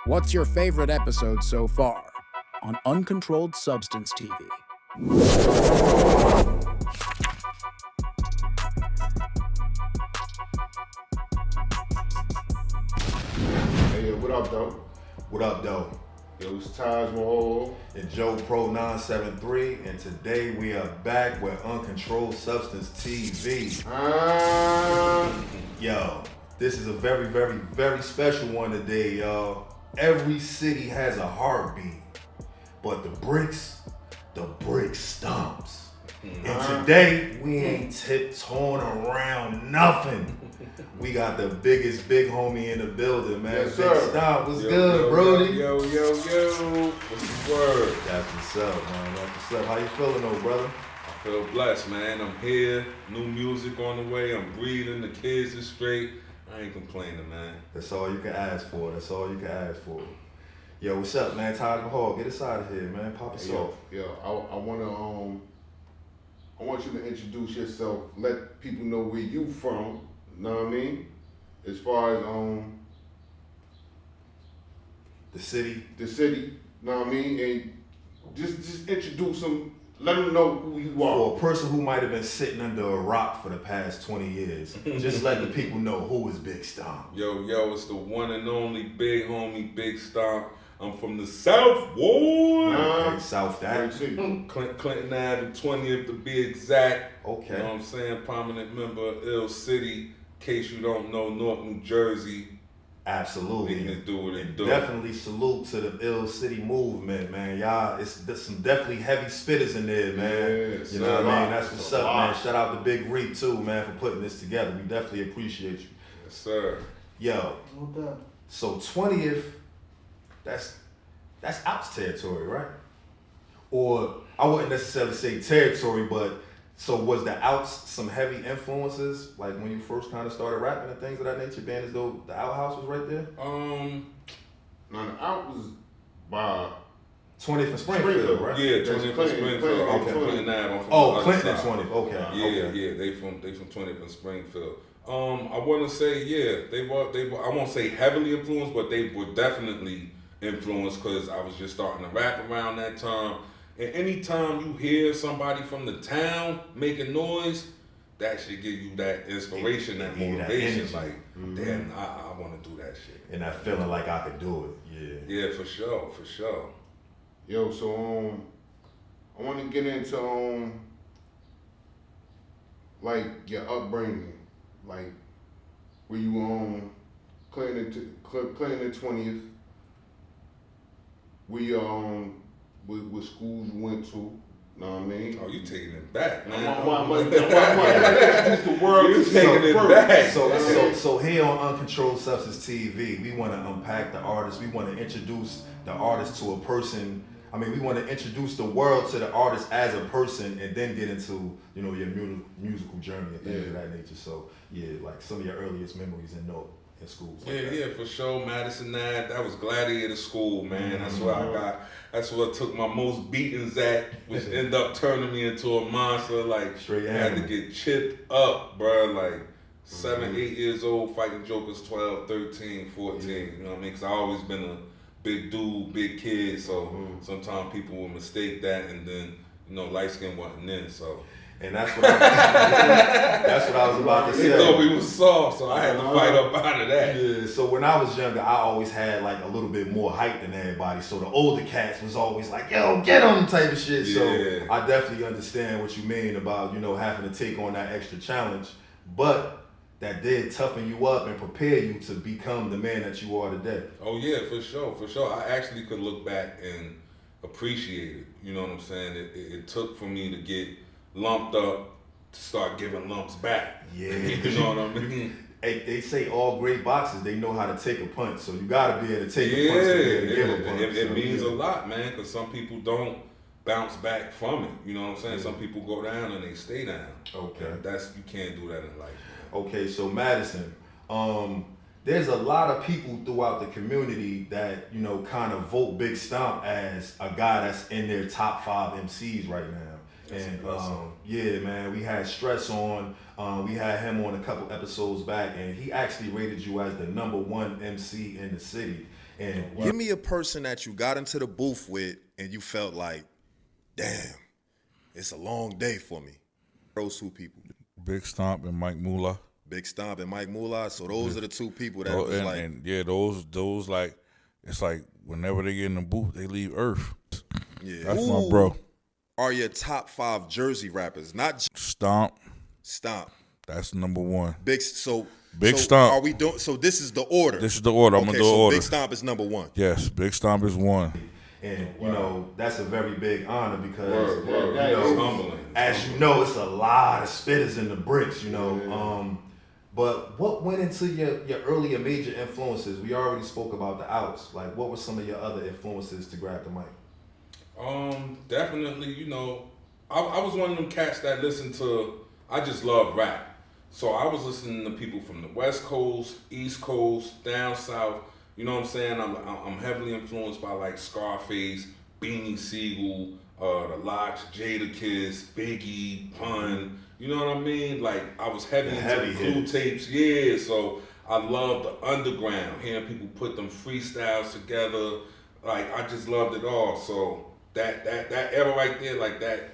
What's your favorite episode so far on Uncontrolled Substance TV? Hey, yo, what up, though? What up, though? Yo, it's Taj MAHALL. And JoePro973, and today we are back with UnKontrolled Substance TV. Yo, this is a very, very, very special one today, y'all. Every city has a heartbeat, but the bricks stomps. And today, we ain't tiptoeing around nothing. We got the biggest big homie in the building, man. Yes, Big sir. Stomp, what's good, Brody? Yo. What's the word? That's what's up, man. That's what's up. How you feeling, though, brother? I feel blessed, man. I'm here, new music on the way. I'm breathing, the kids are straight. I ain't complaining, man. That's all you can ask for. That's all you can ask for. Yo, what's up, man? Taj MAHALL, get us out of here, man. Pop us off. Yo, I want you to introduce yourself. Let people know where you from. Know what I mean? As far as The city. know what I mean? And just introduce them. Let them know who you are. For a person who might have been sitting under a rock for the past 20 years, just let the people know who is Big Stomp. Yo, it's the one and only big homie, Big Stomp. I'm from the South, boy. Okay, South that. Clinton Ave, 20th to be exact. Okay. You know what I'm saying? Prominent member of IllCity. In case you don't know, Newark, New Jersey. Absolutely. We can do what it do. Definitely salute to the IllCity movement, man. Y'all, there's some definitely heavy spitters in there, man. Yes, you know what I mean? That's sir. what's up, man. Shout out to Big Reap too, man, for putting this together. We definitely appreciate you. Yes, sir. Yo, so 20th, that's outs territory, right? Or I wouldn't necessarily say territory, but so was the outs some heavy influences, like when you first kind of started rapping and things of that nature, being as though the outhouse was right there? Now the out was by 20th and Springfield, right? Yeah, That's 20th and Clinton, Springfield. I'm from Clinton. Clinton Ave. I'm from Oh, the other Clinton and side. 20th. Okay. Yeah, okay. yeah, they from 20th and Springfield. I want to say they were I won't say heavily influenced, but they were definitely influenced because I was just starting to rap around that time. And anytime you hear somebody from the town making noise, that should give you that inspiration, that Give you that motivation. energy. Like, damn, I want to do that shit. And that feeling like I could do it. Yeah. Yeah, for sure. Yo, so I want to get into like your upbringing, like where you Clinton 20th, where you what schools you went to, know what I mean? Oh, you taking it back, man. I'm introduce the world You to taking it yourself back. first. So here on Uncontrolled Substance TV, we want to unpack the artist. We want to introduce the artist to a person. I mean, we want to introduce the world to the artist as a person, and then get into your musical journey and things of that nature. So yeah, like some of your earliest memories in schools. Like that. Yeah, for sure. Madison Ave, that was Gladiator School, man. That's where I got. That's where I took my most beatings at, which ended up turning me into a monster. Like, Straight I had to animal. get chipped up, bro. Like 7, 8 years old, fighting jokers, 12, 13, 14. You know what I mean? Because I always been a big dude, big kid. So sometimes people will mistake that, and then light skin wasn't in. So. And that's what I was about to They say. thought we was soft, so I had to fight up out of that. Yeah, so when I was younger, I always had like a little bit more height than everybody. So the older cats was always like, yo, get him type of shit. Yeah. So I definitely understand what you mean about, having to take on that extra challenge. But that did toughen you up and prepare you to become the man that you are today. Oh yeah, for sure. I actually could look back and appreciate it. You know what I'm saying? It took for me to get lumped up to start giving lumps back. Yeah. You know what I mean? Hey, they say all great boxers, they know how to take a punch. So you got to be able to take a punch to be able to give a punch. It means a lot, man, because some people don't bounce back from it. You know what I'm saying? Some people go down and they stay down. Okay. And you can't do that in life, man. Okay, so Madison, there's a lot of people throughout the community that, kind of vote Big Stomp as a guy that's in their top 5 MCs right now. That's And awesome. yeah, man, we had Stress on. We had him on a couple episodes back, and he actually rated you as the #1 MC in the city. And Give me a person that you got into the booth with and you felt like, damn, it's a long day for me. Those two people. Big Stomp and Mike Moolah. Big Stomp and Mike Moolah. So those are the two people that Oh, was like. and yeah, those like, it's like whenever they get in the booth, they leave Earth. Yeah. That's Who my bro. are your top 5 Jersey rappers? Not Stomp, Stomp. that's number one. Big Stomp. Are we doing? So this is the order. This is the order. I'm Okay, gonna do so order. Big Stomp is number 1. Yes, Big Stomp is one. And you know, that's a very big honor because Word. you It's know, humbling. as you know, it's a lot of spitters in the bricks, you know. But what went into your earlier major influences? We already spoke about the outs. Like, what were some of your other influences to grab the mic? Definitely, you know, I was one of them cats that listened to, I just love rap. So I was listening to people from the West Coast, East Coast, down South. You know what I'm saying? I'm heavily influenced by like Scarface, Beanie Siegel, the Lox, Jadakiss, Biggie, Pun. You know what I mean? Like I was heavy into the Clue tapes. Yeah, so I love the underground, hearing people put them freestyles together. Like I just loved it all. So that era right there, like that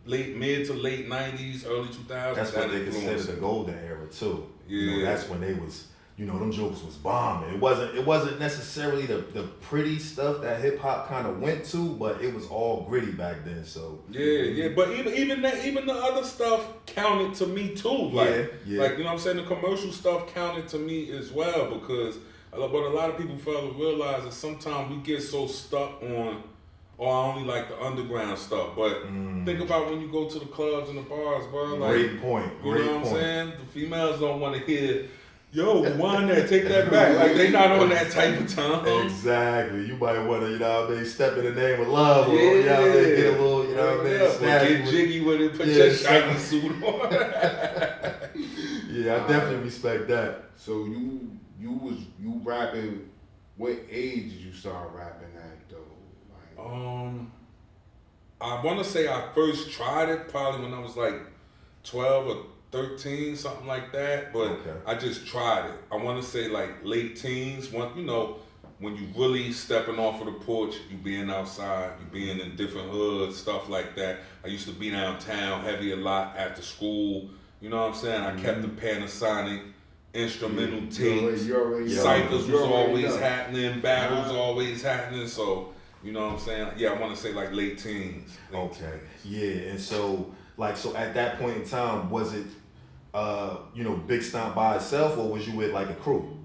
mid to late 90s, early 2000s. That's what they consider the golden era too. Yeah. You know, that's when they was, you know, them jokers was bombing. It wasn't necessarily the pretty stuff that hip hop kind of went to, but it was all gritty back then. So yeah. But even the other stuff counted to me too. Like you know what I'm saying, the commercial stuff counted to me as well because but a lot of people fail to realize that sometimes we get so stuck on, I only like the underground stuff. But think about when you go to the clubs and the bars, bro. Like, great point. You know what I'm saying? The females don't want to hear, yo, rewind that, take that back. Like they not on that type of time. Exactly. You might want to, you know what I mean, step in the name of love, or you know what I mean, get a little, you know what I mean, get jiggy with it, put your shiny suit on. Yeah, I definitely respect that. So you rapping, what age did you start rapping at though? Like, I want to say I first tried it probably when I was like 12 or 13, something like that. But I just tried it. I want to say like late teens. When you really stepping off of the porch, you being outside, you being in different hoods, stuff like that. I used to be downtown heavy a lot after school. You know what I'm saying? I kept the Panasonic instrumental tapes. Ciphers was always happening. Battles always happening. So. You know what I'm saying? Yeah, I want to say like late teens. Okay. Yeah, and so at that point in time, was it, Big Stomp by itself, or was you with like a crew?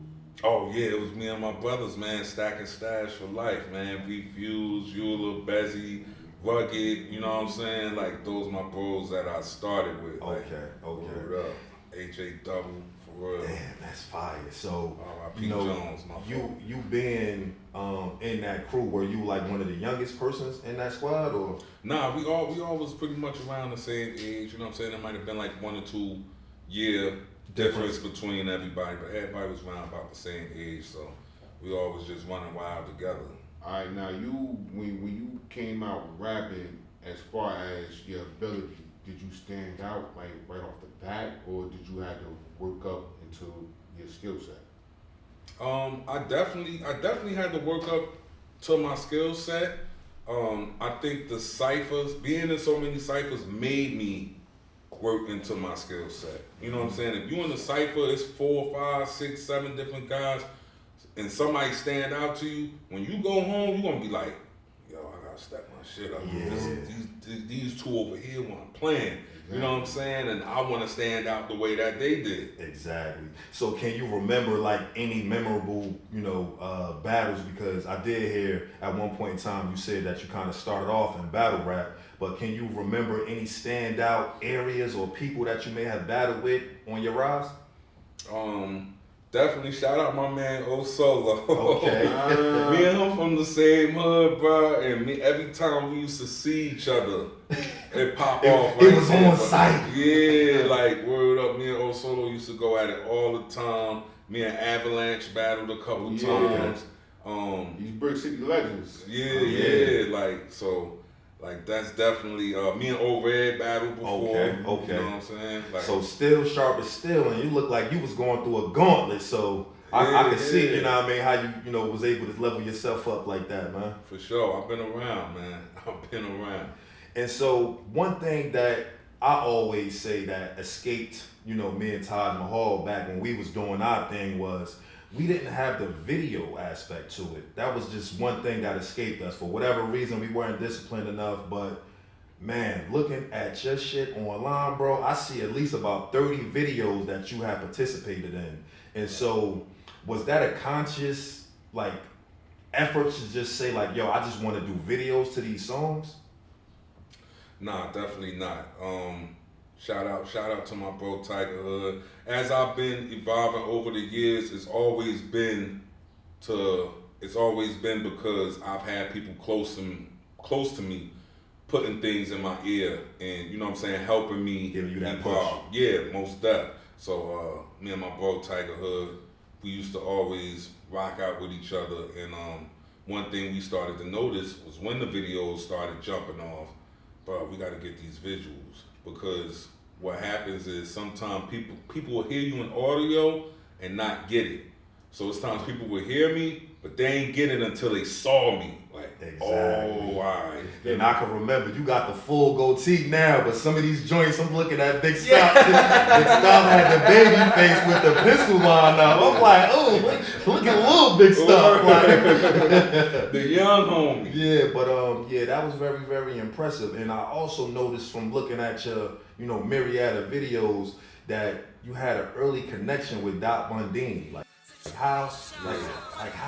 Oh yeah, it was me and my brothers, man, stacking stash for life, man. Refuse, Eula, Bezzy, Rugged, you know what I'm saying? Like those my bros that I started with. Okay. Word up. H.A. Double, for real. Damn, that's fire. So, R.I.P. Jones, my fault. You being in that crew, were you like one of the youngest persons in that squad, or? Nah, we all was pretty much around the same age. You know what I'm saying? There might have been like 1 or 2 year difference between everybody, but everybody was around about the same age. So we all was just running wild together. All right, now when you came out rapping, as far as your ability, did you stand out like right off the bat, or did you have to work up into your skill set? I definitely had to work up to my skill set. I think the ciphers, being in so many ciphers, made me work into my skill set. You know what I'm saying? If you in the cipher, it's 4, 5, 6, 7 different guys, and somebody stand out to you, when you go home, you're gonna be like, yo, I gotta step my shit up. Yeah. These two over here want playing. You know what I'm saying? And I want to stand out the way that they did. Exactly. So can you remember like any memorable, battles? Because I did hear at one point in time you said that you kind of started off in battle rap, but can you remember any standout areas or people that you may have battled with on your rise? Definitely shout out my man O Solo. Okay. Me and him from the same hood, bro. And every time we used to see each other, it pop off. It was on sight. Yeah, like word up. Me and O Solo used to go at it all the time. Me and Avalanche battled a couple times. These Brick City legends. Yeah. Like that's definitely me and O Red battled before. Okay. You know what I'm saying? Like, so still sharp as steel, and you look like you was going through a gauntlet. So I can see, you know what I mean, how you know, was able to level yourself up like that, man. For sure. I've been around, man. I've been around. And so one thing that I always say that escaped, you know, me and Taj MAHALL back when we was doing our thing was we didn't have the video aspect to it. That was just one thing that escaped us. For whatever reason, we weren't disciplined enough, but man, looking at your shit online, bro, I see at least about 30 videos that you have participated in. And so was that a conscious, like, effort to just say, like, yo, I just want to do videos to these songs? Nah, definitely not. Shout out to my bro Tiger Hood. As I've been evolving over the years, it's always been because I've had people close to me putting things in my ear and, you know what I'm saying, helping me giving you that evolve. push. Yeah, most def. So me and my bro Tiger Hood, we used to always rock out with each other, and one thing we started to notice was when the videos started jumping off, bro, we got to get these visuals, because what happens is sometimes people will hear you in audio and not get it. So it's times people will hear me, but they ain't get it until they saw me. Like, Exactly. oh, all right. And I can remember, you got the full goatee now, but some of these joints, I'm looking at Big Stomp. Big Stomp had the baby face with the pistol line up. I'm like, oh, look at little Big Stomp. Like, the young homie. yeah, but yeah, that was very, very impressive. And I also noticed from looking at your, you know, myriad of videos that you had an early connection with Dot Bundini. How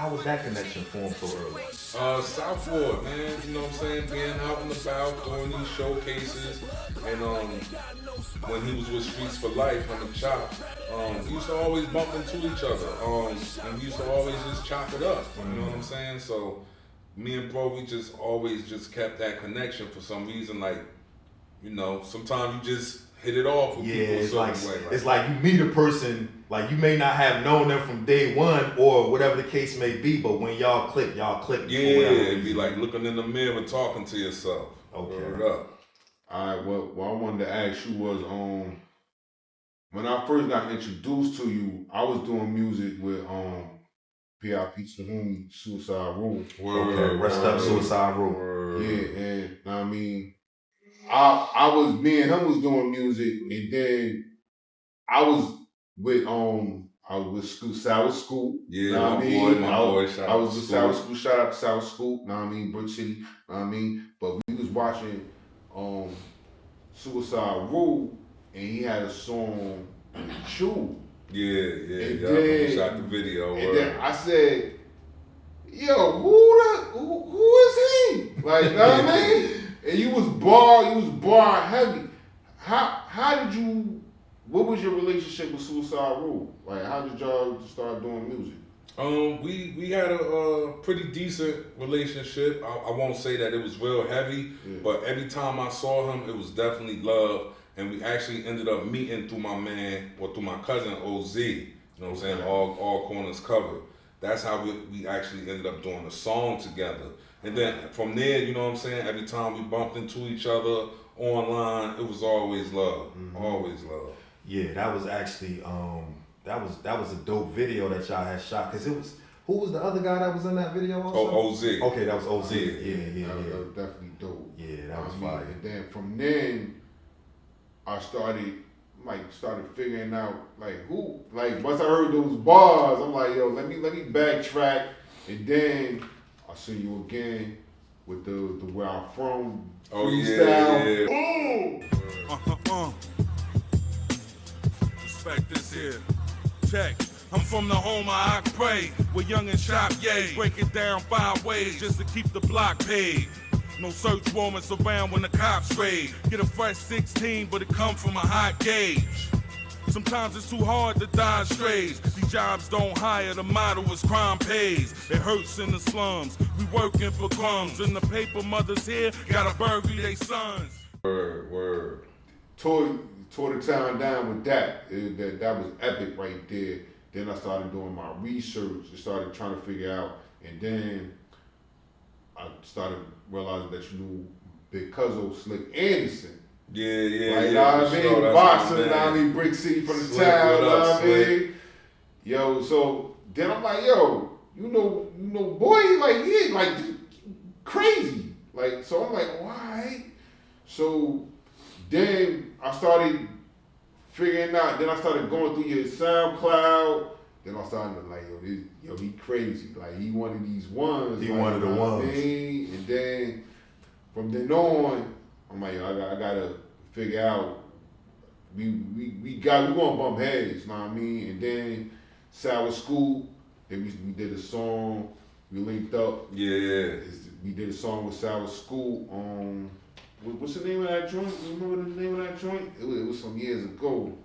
was that connection formed so early? Southward, man, you know what I'm saying? Being out and about, doing these showcases, and when he was with Streets for Life on the Chop, we used to always bump into each other, and we used to always just chop it up, you know what I'm saying? So me and bro, we just always just kept that connection for some reason. Like, you know, sometimes you just hit it off with people a certain way. It's like you meet a person, like you may not have known them from day one or whatever the case may be, but when y'all click. Yeah, it'd be like looking in the mirror and talking to yourself. Okay. Word up. All right, what I wanted to ask you was, when I first got introduced to you, I was doing music with PIP to whom Suicide Rule. Okay, rest up Suicide Rule. Yeah, and I mean, me and him was doing music, and then I was with Sour Scoop. Yeah, know my boy, shout I out was to with Scoop. Sour Scoop. Shout out to Sour Scoop. Know what I mean? Brick City. Know what I mean? But we was watching Suicide Rule, and he had a song Chew. Yeah. Then, Shot the video. And then I said, "Yo, who is he?" Like, know what I mean? And you was bar heavy. How did you? What was your relationship with Suicide Rule? Like, how did y'all start doing music? We had a pretty decent relationship. I won't say that it was real heavy, but every time I saw him, it was definitely love. And we actually ended up meeting through through my cousin OZ. You know what I'm saying? All corners covered. That's how we actually ended up doing a song together. And then from there, you know what I'm saying? Every time we bumped into each other online, it was always love. Always love. Yeah, that was actually that was a dope video that y'all had shot, because it was, who was the other guy that was in that video also? OZ. Okay, that was OZ. Yeah. That was definitely dope. Yeah, that was I mean, fire. and then from then, I started figuring out once I heard those bars, I'm like, yo, let me backtrack, and then I'll see you again with the where I'm from freestyle. Yeah. Respect this here. Check. I'm from the home of I pray, where young and shop, yay. Break it down 5 ways just to keep the block paid. No search warrants around when the cops raid. Get a fresh 16, but it come from a hot gauge. Sometimes it's too hard to dodge strays. These jobs don't hire, the motto is crime pays. It hurts in the slums, we working for crumbs. And the paper mothers here gotta bury their sons. Word. Tore the town down with that. That was epic right there. Then I started doing my research and started trying to figure out, and then I started realizing that you knew Big Cuzzo, Slick Anderson. Yeah. Like, know what I mean? Boxer, know what I mean? Brick City from the town, know what I mean? Yo, so then I'm like, yo, you know, boy, like, yeah, like, crazy. Like, so I'm like, why? So then I started figuring out, then I started going through your SoundCloud. Then I started to like, he crazy. Like, he one of these ones. He like, one of the ones. And then from then on, I'm like, I gotta figure out. We gonna bump heads, you know what I mean? And then Sour Scoop, then we did a song. We linked up. Yeah. We did a song with Sour Scoop. What's the name of that joint? You remember the name of that joint? It was some years ago.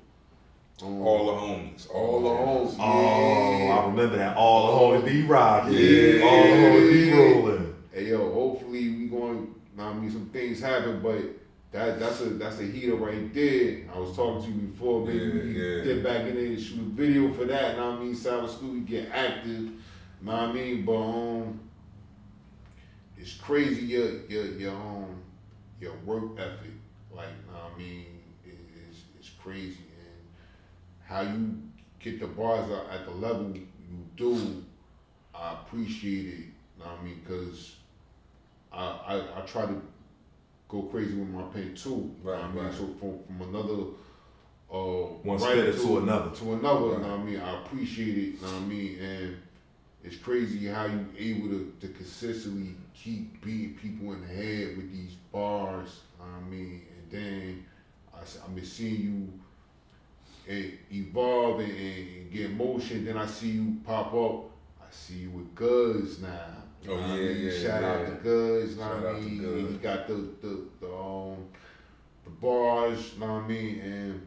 All the homies. All the homies. Oh, Yeah. I remember that. All the homies be rocking. Yeah. All the homies be rolling. Hey yo, hopefully we going. I mean, some things happen, but that's a heater right there. I was talking to you before. Maybe we can get back in there and shoot a video for that. Know what I mean? Sour Scoop, we get active. Know what I mean? But it's crazy your work ethic. Like, know what I mean, it's crazy, and how you get the bars out at the level you do. I appreciate it. Know what I mean? Because I try to go crazy with my pen too. Right, I mean, right. so from another One spitter to another. To another, Right. know what I mean? I appreciate it, know what I mean? And it's crazy how you able to consistently keep beating people in the head with these bars, know what I mean? And then I've been seeing you evolve and get motion. Then I see you pop up. I see you with Goodz now. Oh, Know what I yeah, mean? yeah, Shout out yeah. to Goodz, know Shout what I out to mean? Goodz. And he got the bars, know what I mean? And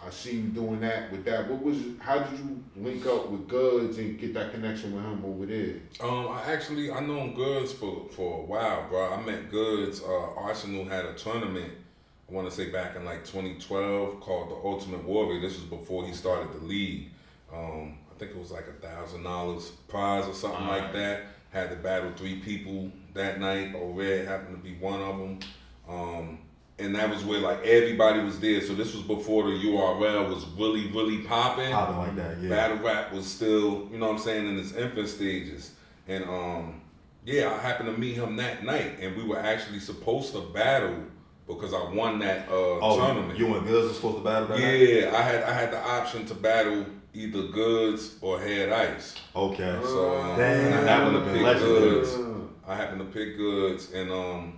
I see you doing that with that. How did you link up with Goodz and get that connection with him over there? I known Goodz for a while, bro. I met Goodz. Arsenal had a tournament, I want to say back in like 2012, called the Ultimate Warrior. This was before he started the league. I think it was like $1,000 prize or something like that. Had to battle 3 people that night. Red happened to be one of them. And that was where like everybody was there. So this was before the URL was really, really popping. Popping like that, yeah. Battle rap was still, you know what I'm saying, in its infant stages. And I happened to meet him that night, and we were actually supposed to battle because I won that tournament. You and Goodz were supposed to battle that night? Yeah, I had the option to battle either Goodz or Head Ice. Okay. So Damn, I that happened would have to been pick legendary. Goodz. I happened to pick Goodz, and I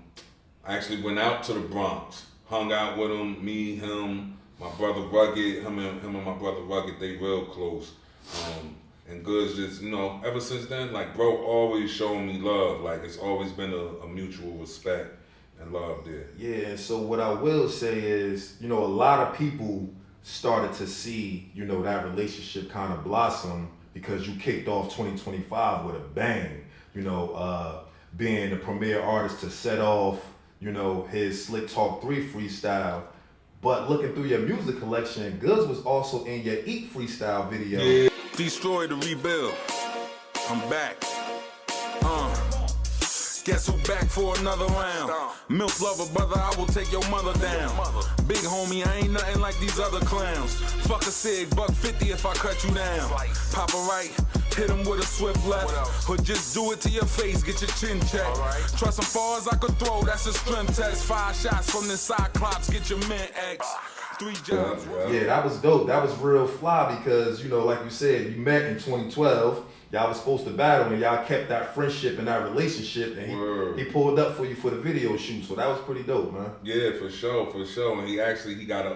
actually went out to the Bronx, hung out with him, me, him, my brother Rugged, him and my brother Rugged, they real close. And Goodz just, you know, ever since then, like, bro always showing me love. Like, it's always been a mutual respect and love there. Yeah, and so what I will say is, you know, a lot of people started to see, you know, that relationship kind of blossom because you kicked off 2025 with a bang. You know, being the premier artist to set off, you know, his Slick Talk 3 freestyle. But looking through your music collection, Goodz was also in your Eat freestyle video. Yeah. Destroy to rebuild. I'm back. Guess who back for another round? Milk lover, brother, I will take your mother down. Big homie, I ain't nothing like these other clowns. Fuck a cig, $150 if I cut you down. Pop a right, hit him with a swift left. Or just do it to your face, get your chin checked. Trust him far as I could throw, that's a strength test. 5 shots from the Cyclops, get your mint X. 3 jobs. Yeah, that was dope. That was real fly because, you know, like you said, you met in 2012. Y'all was supposed to battle and y'all kept that friendship and that relationship, and he pulled up for you for the video shoot. So that was pretty dope, man. Yeah, for sure. And he got I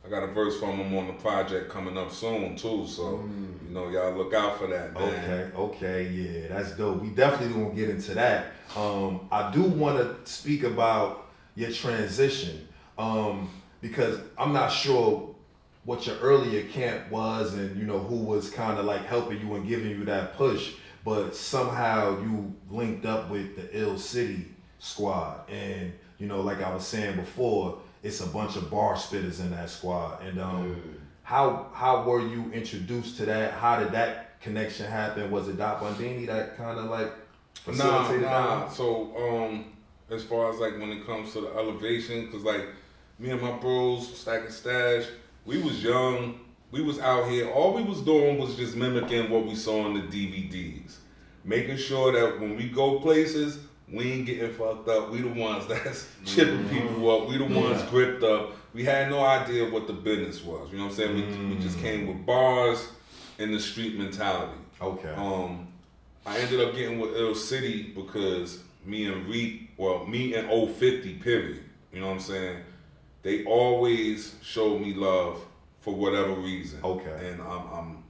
got a verse from him on the project coming up soon too. So you know, y'all look out for that, man. Okay, yeah, that's dope. We definitely gonna get into that. I do want to speak about your transition because I'm not sure what your earlier camp was and, you know, who was kind of like helping you and giving you that push, but somehow you linked up with the IllCity squad. And, you know, like I was saying before, it's a bunch of bar spitters in that squad. And how were you introduced to that? How did that connection happen? Was it Doc Bundini that kind of like facilitated that? So as far as like when it comes to the elevation, cause like me and my bros, Stack and Stash, we was young, we was out here. All we was doing was just mimicking what we saw in the DVDs, making sure that when we go places, we ain't getting fucked up. We the ones that's chipping people up. We the ones gripped up. We had no idea what the business was. You know what I'm saying? We just came with bars and the street mentality. Okay. I ended up getting with IllCity because me and 050, period. You know what I'm saying? They always showed me love for whatever reason. Okay. And I'm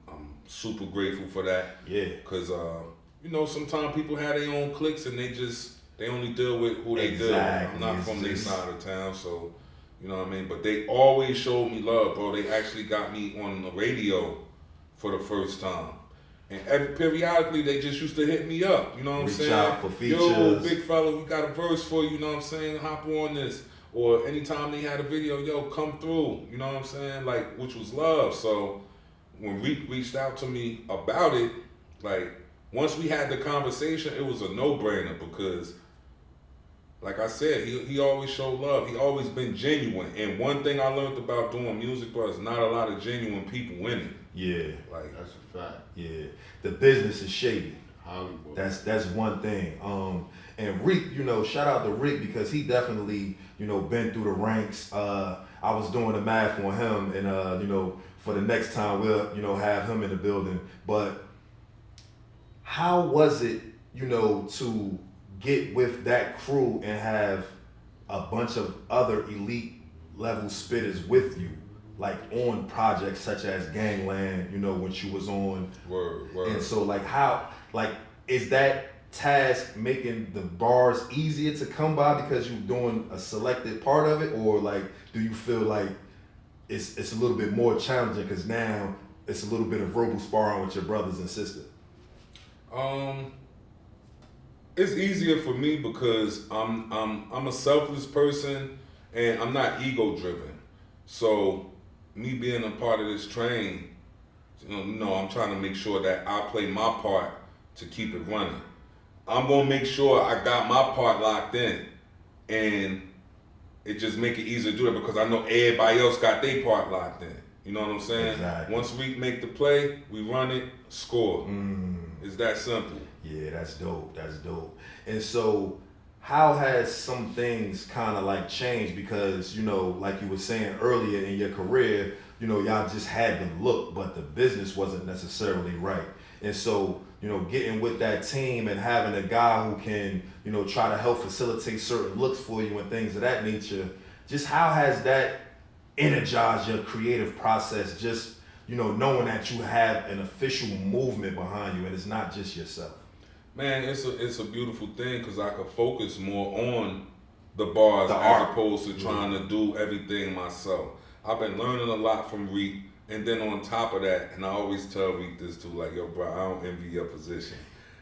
super grateful for that. Yeah. Cause you know, sometimes people have their own cliques and they only deal with who they deal with. I'm not from their side of town, so you know what I mean? But they always showed me love, bro. They actually got me on the radio for the first time. And periodically, they just used to hit me up, you know what I'm saying? Out for features. Yo, big fella, we got a verse for you, you know what I'm saying? Hop on this. Or anytime they had a video, yo, come through, you know what I'm saying? Like, which was love. So when Reek reached out to me about it, like, once we had the conversation, it was a no-brainer because, like I said, he always showed love. He always been genuine. And one thing I learned about doing music was not a lot of genuine people in it. Yeah. Like, that's a fact. Yeah. The business is shady. Hollywood. That's one thing. And Reek, you know, shout out to Reek because he definitely, you know, been through the ranks. I was doing the math on him and, you know, for the next time we'll, you know, have him in the building. But how was it, you know, to get with that crew and have a bunch of other elite level spitters with you, like on projects such as Gangland, you know, when she was on. Word. And so like how, like, is that task making the bars easier to come by because you're doing a selected part of it, or like do you feel like it's a little bit more challenging because now it's a little bit of verbal sparring with your brothers and sisters? It's easier for me because I'm a selfless person and I'm not ego driven. So me being a part of this train, you know, I'm trying to make sure that I play my part to keep it running. I'm gonna make sure I got my part locked in, and it just make it easier to do it because I know everybody else got their part locked in. You know what I'm saying? Exactly. Once we make the play, we run it, score. It's that simple. Yeah, that's dope. That's dope. And so, how has some things kind of like changed? Because, you know, like you were saying earlier in your career, you know, y'all just had the look, but the business wasn't necessarily right. And so, you know, getting with that team and having a guy who can, you know, try to help facilitate certain looks for you and things of that nature, just how has that energized your creative process? Just, you know, knowing that you have an official movement behind you and it's not just yourself. Man, it's a beautiful thing because I could focus more on the bars the as art. opposed to trying to do everything myself. I've been learning a lot from Reek, and then on top of that, and I always tell Reek this too, like, yo, bro, I don't envy your position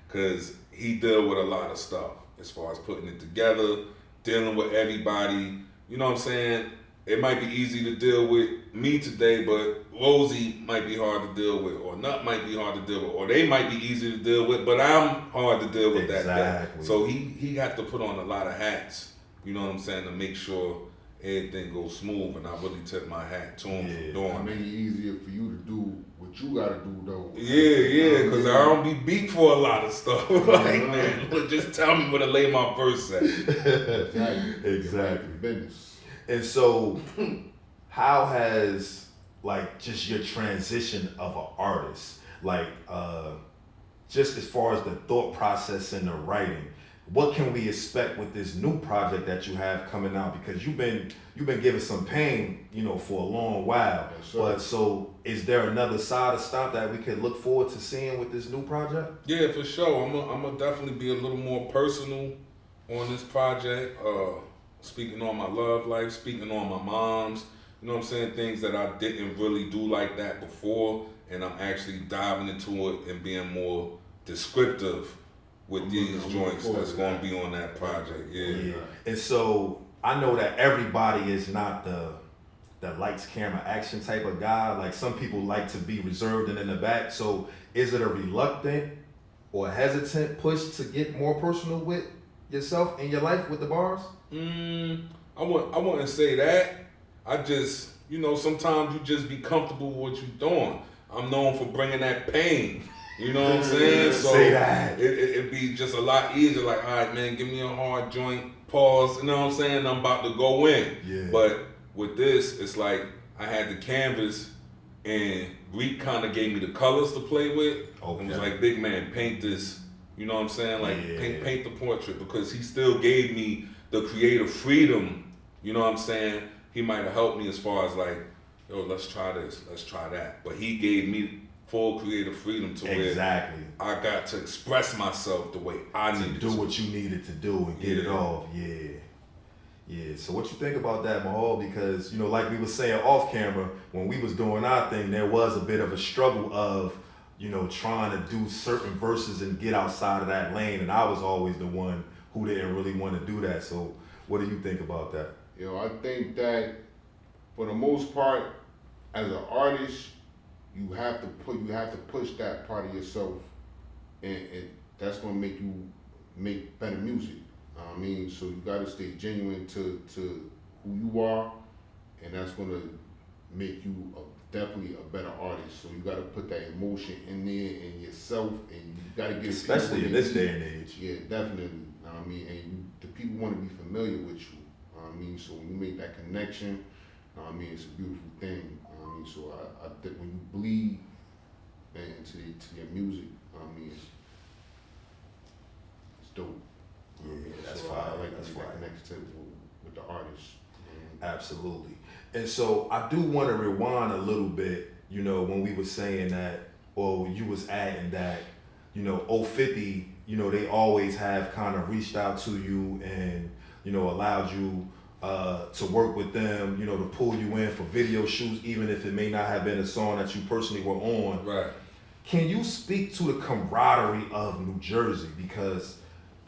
because he deal with a lot of stuff as far as putting it together, dealing with everybody. You know what I'm saying? It might be easy to deal with me today, but Rosie might be hard to deal with, or Nut might be hard to deal with, or they might be easy to deal with, but I'm hard to deal with that day. So he got to put on a lot of hats, you know what I'm saying, to make sure everything goes smooth, and I really tip my hat to him for doing it. Make it easier for you to do what you gotta do though. Yeah, because I don't be beat for a lot of stuff. Like, man, just tell me where to lay my verse at. Exactly. Business. And so, how has, like, just your transition of an artist, like, just as far as the thought process and the writing, what can we expect with this new project that you have coming out? Because you've been giving some pain, you know, for a long while. Yes, but so, is there another side of Stomp that we can look forward to seeing with this new project? Yeah, for sure. I'm gonna definitely be a little more personal on this project. Speaking on my love life, speaking on my mom's, you know what I'm saying, things that I didn't really do like that before, and I'm actually diving into it and being more descriptive with these joints that's going to be on that project. Yeah. And so I know that everybody is not the lights, camera, action type of guy. Like, some people like to be reserved and in the back. So is it a reluctant or hesitant push to get more personal with yourself in your life with the bars? I wouldn't say that. I just, you know, sometimes you just be comfortable with what you're doing. I'm known for bringing that pain. You know what I'm saying? So Say that. It'd be just a lot easier. Like, all right, man, give me a hard joint, pause. You know what I'm saying? I'm about to go in. Yeah. But with this, it's like I had the canvas, and Reek kind of gave me the colors to play with. Okay. And was like, big man, paint this. You know what I'm saying? Like, Yeah. paint the portrait, because he still gave me the creative freedom. You know what I'm saying? He might have helped me as far as like, yo, let's try this, let's try that. But he gave me full creative freedom to where I got to express myself the way I needed to. Do what you needed to do and get it off. Yeah. Yeah. So what you think about that, Mahal? Because, you know, like we were saying off camera, when we was doing our thing, there was a bit of a struggle of, you know, trying to do certain verses and get outside of that lane. And I was always the one who didn't really want to do that. So what do you think about that? Yo, I think that for the most part, as an artist, you have to push that part of yourself, and that's gonna make you make better music. I mean, so you gotta stay genuine to who you are, and that's gonna make you definitely a better artist. So you gotta put that emotion in there and yourself, and you gotta get especially in this day and age. Yeah, definitely. I mean, and the people want to be familiar with you. I mean, so when you make that connection, I mean, it's a beautiful thing. I mean, so I think when you bleed into your music, I mean, it's dope. Yeah, that's so fine. I like That's that fine. connection with the artist. Absolutely. And so I do want to rewind a little bit, you know, when we were saying that, or you was adding that, you know, 050, you know, they always have kind of reached out to you and, you know, allowed you to work with them, you know, to pull you in for video shoots, even if it may not have been a song that you personally were on. Right. Can you speak to the camaraderie of New Jersey? Because,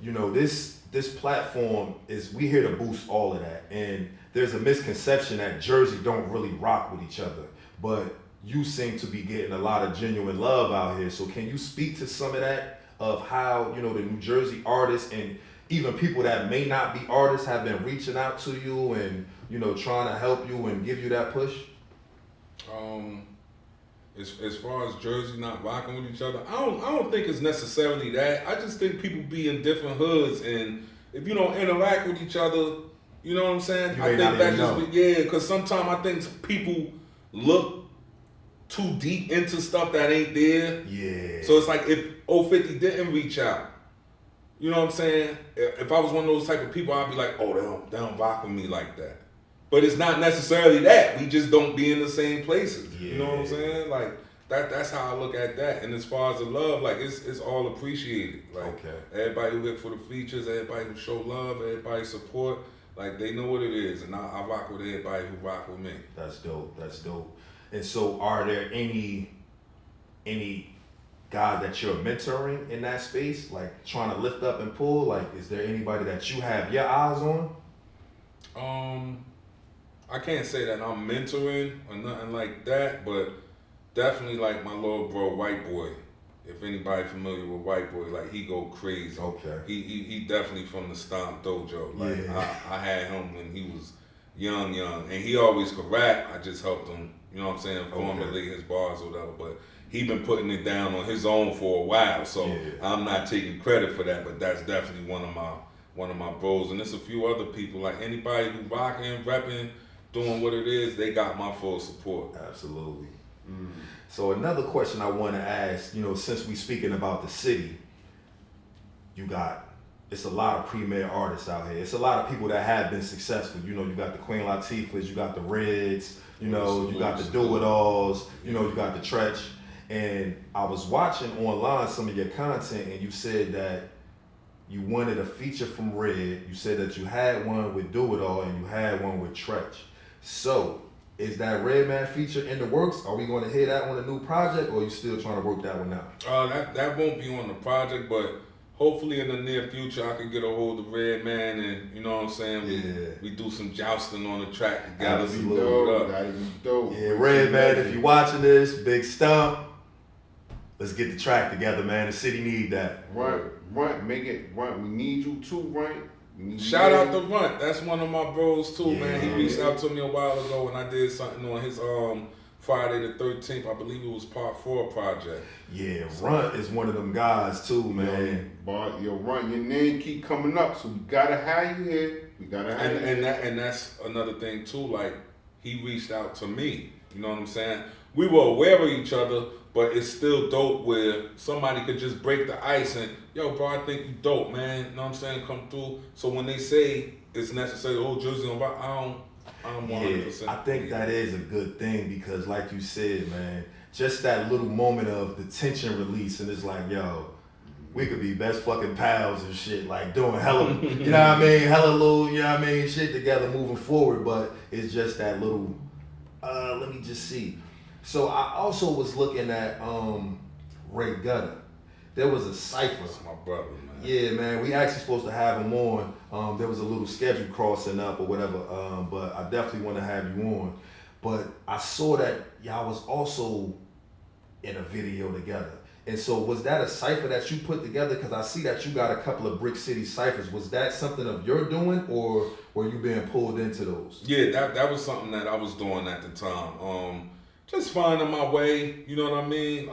you know, this platform is, we here to boost all of that. And there's a misconception that Jersey don't really rock with each other. But you seem to be getting a lot of genuine love out here. So can you speak to some of that, of how, you know, the New Jersey artists and even people that may not be artists have been reaching out to you and, you know, trying to help you and give you that push? As far as Jersey not rocking with each other, I don't think it's necessarily that. I just think people be in different hoods, and if you don't interact with each other, you know what I'm saying? I think that just because sometimes I think people look too deep into stuff that ain't there. Yeah. So it's like if 050 didn't reach out, you know what I'm saying? If I was one of those type of people, I'd be like, oh, they don't rock with me like that. But it's not necessarily that. We just don't be in the same places. Yeah. You know what I'm saying? Like that's how I look at that. And as far as the love, like it's all appreciated. Like everybody who hit for the features, everybody who show love, everybody support, like they know what it is. And I rock with everybody who rock with me. That's dope. That's dope. And so are there any guys that you're mentoring in that space, like trying to lift up and pull? Like, is there anybody that you have your eyes on? I can't say that I'm mentoring or nothing like that, but definitely like my little bro, White Boy. If anybody familiar with White Boy, like he go crazy. Okay. He definitely from the Stomp dojo. Like I had him when he was young, and he always could rap. I just helped him, you know what I'm saying, formulate his bars or whatever. But he been putting it down on his own for a while, so I'm not taking credit for that. But that's definitely one of my bros, and there's a few other people. Like anybody who rocking, repping, doing what it is, they got my full support. Absolutely. So another question I want to ask, you know, since we speaking about the city, it's a lot of premier artists out here. It's a lot of people that have been successful. You know, you got the Queen Latifahs, you got the Reds, you know, you got the Do-It-Alls, you know, you got the Tretch. And I was watching online some of your content, and you said that you wanted a feature from Red. You said that you had one with Do-It-All and you had one with Tretch. So, is that Redman feature in the works? Are we going to hear that on a new project, or are you still trying to work that one out? That won't be on the project, but hopefully in the near future I can get a hold of Redman, and you know what I'm saying? We do some jousting on the track together. That'd be dope. Yeah, Redman, if you're watching this, big Stomp, let's get the track together, man. The city need that. Right, make it right. We need you too, right? Shout out to Runt. That's one of my bros too, man. He reached Yeah. out to me a while ago when I did something on his Friday the 13th. I believe it was Part 4 project. Yeah, Runt is one of them guys too, man. But yo, Runt, your name keep coming up, so we gotta have you here. We gotta have you. And that's another thing too. Like he reached out to me. You know what I'm saying? We were aware of each other, but it's still dope where somebody could just break the ice and, yo, bro, I think you dope, man. You know what I'm saying? Come through. So when they say it's necessary, oh, Jersey on rock, I don't 100%. Yeah, I think that is a good thing because, like you said, man, just that little moment of the tension release, and it's like, yo, we could be best fucking pals and shit, like doing hella, you know what I mean, hella little, you know what I mean, shit together moving forward, but it's just that little, let me just see. So I also was looking at Ray Gutter. There was a cypher. That's my brother, man. Yeah, man. We actually supposed to have him on. There was a little schedule crossing up or whatever, but I definitely want to have you on. But I saw that y'all was also in a video together. And so was that a cypher that you put together? Because I see that you got a couple of Brick City ciphers. Was that something of your doing, or were you being pulled into those? Yeah, that was something that I was doing at the time. Just finding my way, you know what I mean?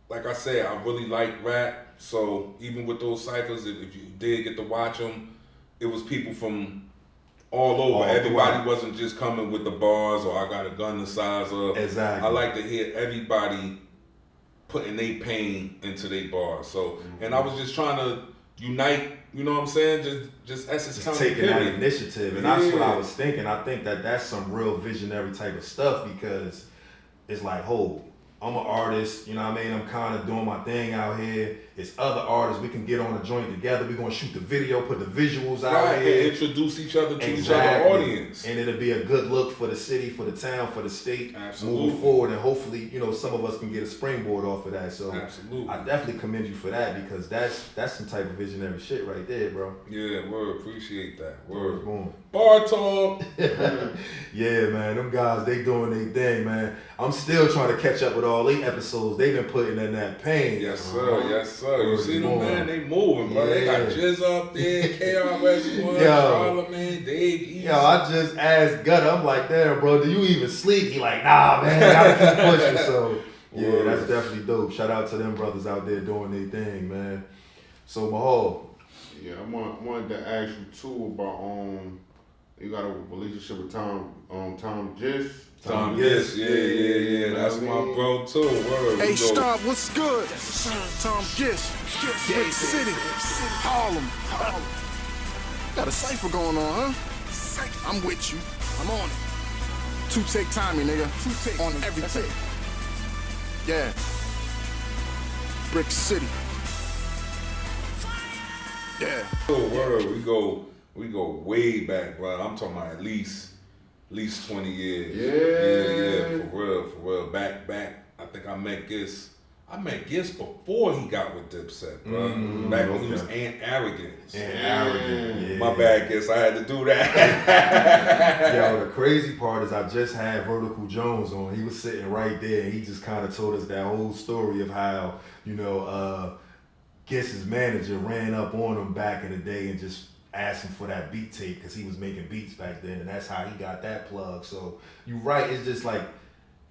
Like I said, I really like rap, so even with those ciphers, if you did get to watch them, it was people from all over. Everybody wasn't just coming with the bars or I got a gun the size of. Exactly. I like to hear everybody putting their pain into their bars. So, and I was just trying to unite, you know what I'm saying? Just essence Just taking that initiative, and that's what I was thinking. I think that that's some real visionary type of stuff because it's like, I'm an artist, you know what I mean? I'm kind of doing my thing out here. It's other artists. We can get on a joint together. We're going to shoot the video, put the visuals out here. And introduce each other to each other audience. And it'll be a good look for the city, for the town, for the state. Absolutely. Moving forward, and hopefully, you know, some of us can get a springboard off of that. So absolutely. I definitely commend you for that because that's some type of visionary shit right there, bro. Yeah, word. Appreciate that. Word. Boom. Bar talk. Yeah, man. Them guys, they doing their thing, man. I'm still trying to catch up with all 8 episodes. They've been putting in that pain. Yes, sir. Yes, sir. You see them, man? They moving, bro. They got Jizz up there, KRS-One, Charlamagne, Dave East. Yo, I just asked Gutter, I'm like, damn, bro, do you even sleep? He like, nah, man, gotta keep pushing. So, yeah, that's definitely dope. Shout out to them brothers out there doing their thing, man. So, Mahal. Yeah, I wanted to ask you too about you got a relationship with Tom Gist. Tom Gist, yeah. That's my bro too. Word. Hey, Stomp, what's good? Tom Gist, Brick City, Harlem. Got a cypher going on, huh? I'm with you. I'm on it. 2-take timing, nigga. 2-take on everything. Yeah. Brick City. Yeah. Oh, word. We go way back, bro. I'm talking about at least 20 years. Yeah, for real. Back. I think I met Gist before he got with Dipset, bro. Back when he was Arrogant. Yeah. My bad, Gist. I had to do that. Yo, the crazy part is I just had Vertical Jones on. He was sitting right there, and he just kind of told us that whole story of how, you know, Gist's manager ran up on him back in the day and just asked him for that beat tape because he was making beats back then, and that's how he got that plug. So you're right, it's just like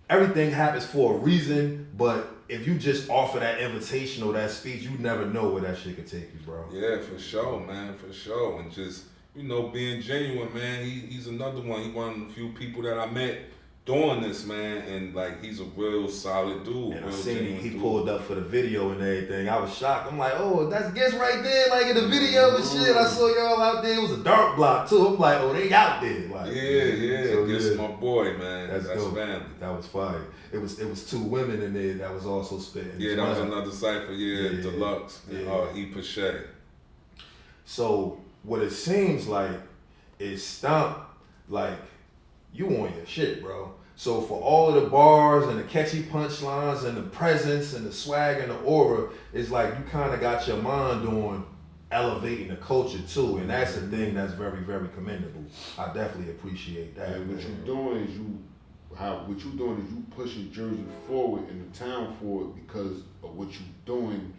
everything happens for a reason, but if you just offer that invitation or that speech, you never know where that shit could take you, bro. Yeah, for sure, man, for sure. And just, you know, being genuine, man. He's another one. He one of the few people that I met doing this, man, and like he's a real solid dude. And real I seen he dude. pulled up for the video and everything. I was shocked. I'm like, oh, that's Gist right there, like in the video and shit. I saw y'all out there. It was a dark block too. I'm like, oh, they out there. Like, yeah. So, Gist my boy, man. That's family. That was fire. It was 2 women in there that was also spitting. Yeah, that was another cypher. Yeah, Deluxe. Yeah. E Pache. So what it seems like is Stomp, like you on your shit, bro. So for all of the bars and the catchy punchlines and the presence and the swag and the aura, it's like you kind of got your mind on elevating the culture too, and that's a thing that's very, very commendable. I definitely appreciate that. And what you're doing is you pushing Jersey forward and the town forward because of what you're doing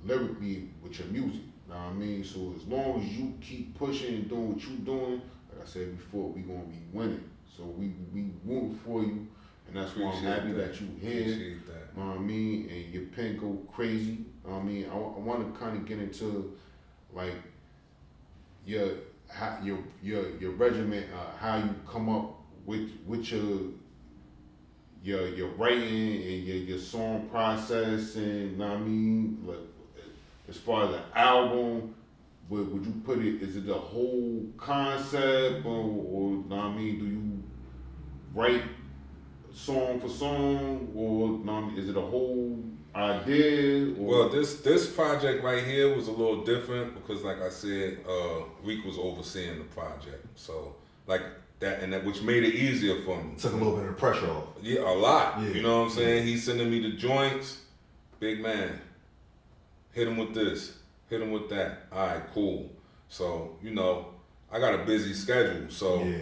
lyrically with your music. Know what I mean? So as long as you keep pushing and doing what you doing, like I said before, we gonna be winning. So we rooting for you, and that's why I'm happy that you here. Appreciate that. Know what I mean? And your pen go crazy. Know what I mean? I want to kind of get into like your regiment, how you come up with your writing and your song process, and know what I mean, like as far as the album, would you put it? Is it the whole concept, or know what I mean? Do you write song for song, or know what I mean, is it a whole idea? Or? Well, this project right here was a little different because, like I said, Reek was overseeing the project, so like that, and that, which made it easier for me. Took a little bit of the pressure off. Yeah, a lot. Yeah. You know what I'm saying? He's sending me the joints. Big man, hit him with this, hit him with that. All right, cool. So, you know, I got a busy schedule, so Yeah.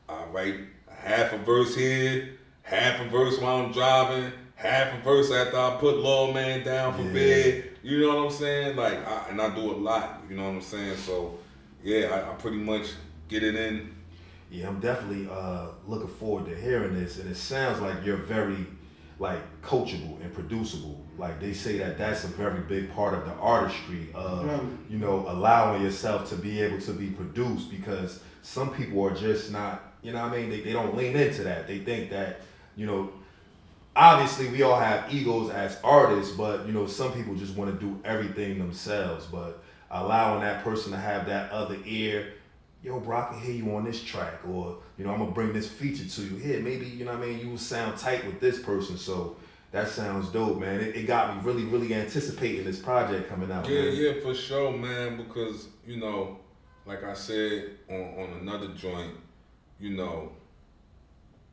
I write half a verse here, half a verse while I'm driving, half a verse after I put Lil Man down for bed. You know what I'm saying? Like, I do a lot. You know what I'm saying? So, yeah, I pretty much get it in. Yeah, I'm definitely looking forward to hearing this, and it sounds like you're very like coachable and producible. Like they say that's a very big part of the artistry of you know, allowing yourself to be able to be produced, because some people are just not, you know what I mean, they don't lean into that. They think that, you know, obviously we all have egos as artists, but you know, some people just want to do everything themselves. But allowing that person to have that other ear, yo, bro, I can hear you on this track, or, you know, I'm gonna bring this feature to you. Here, maybe, you know what I mean, you will sound tight with this person. So that sounds dope, man. It got me really, really anticipating this project coming out. Yeah, man. yeah, for sure, man, because, you know, like I said on another joint, you know,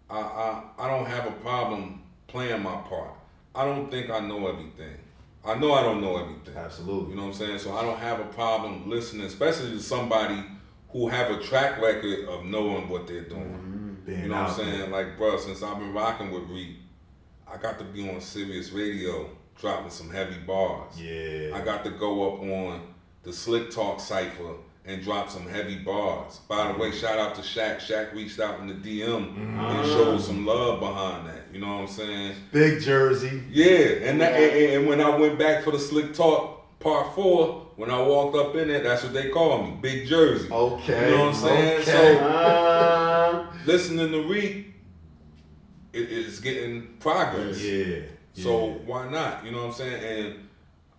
I don't have a problem playing my part. I don't think I know everything. I know I don't know everything. Absolutely. You know what I'm saying? So I don't have a problem listening, especially to somebody who have a track record of knowing what they're doing. Being You know what I'm out there. saying? Like, bro, since I've been rocking with Reek, I got to be on Sirius Radio dropping some heavy bars. Yeah. I got to go up on the Slick Talk Cypher and drop some heavy bars. By the way, shout out to Shaq. Shaq reached out in the DM and showed some love behind that. You know what I'm saying? Big Jersey. Yeah, and when I went back for the Slick Talk Part 4, when I walked up in it, that's what they call me, Big Jersey. Okay. You know what I'm saying? Okay. So, listening to Reek, it's getting progress. Yeah. So why not? You know what I'm saying? And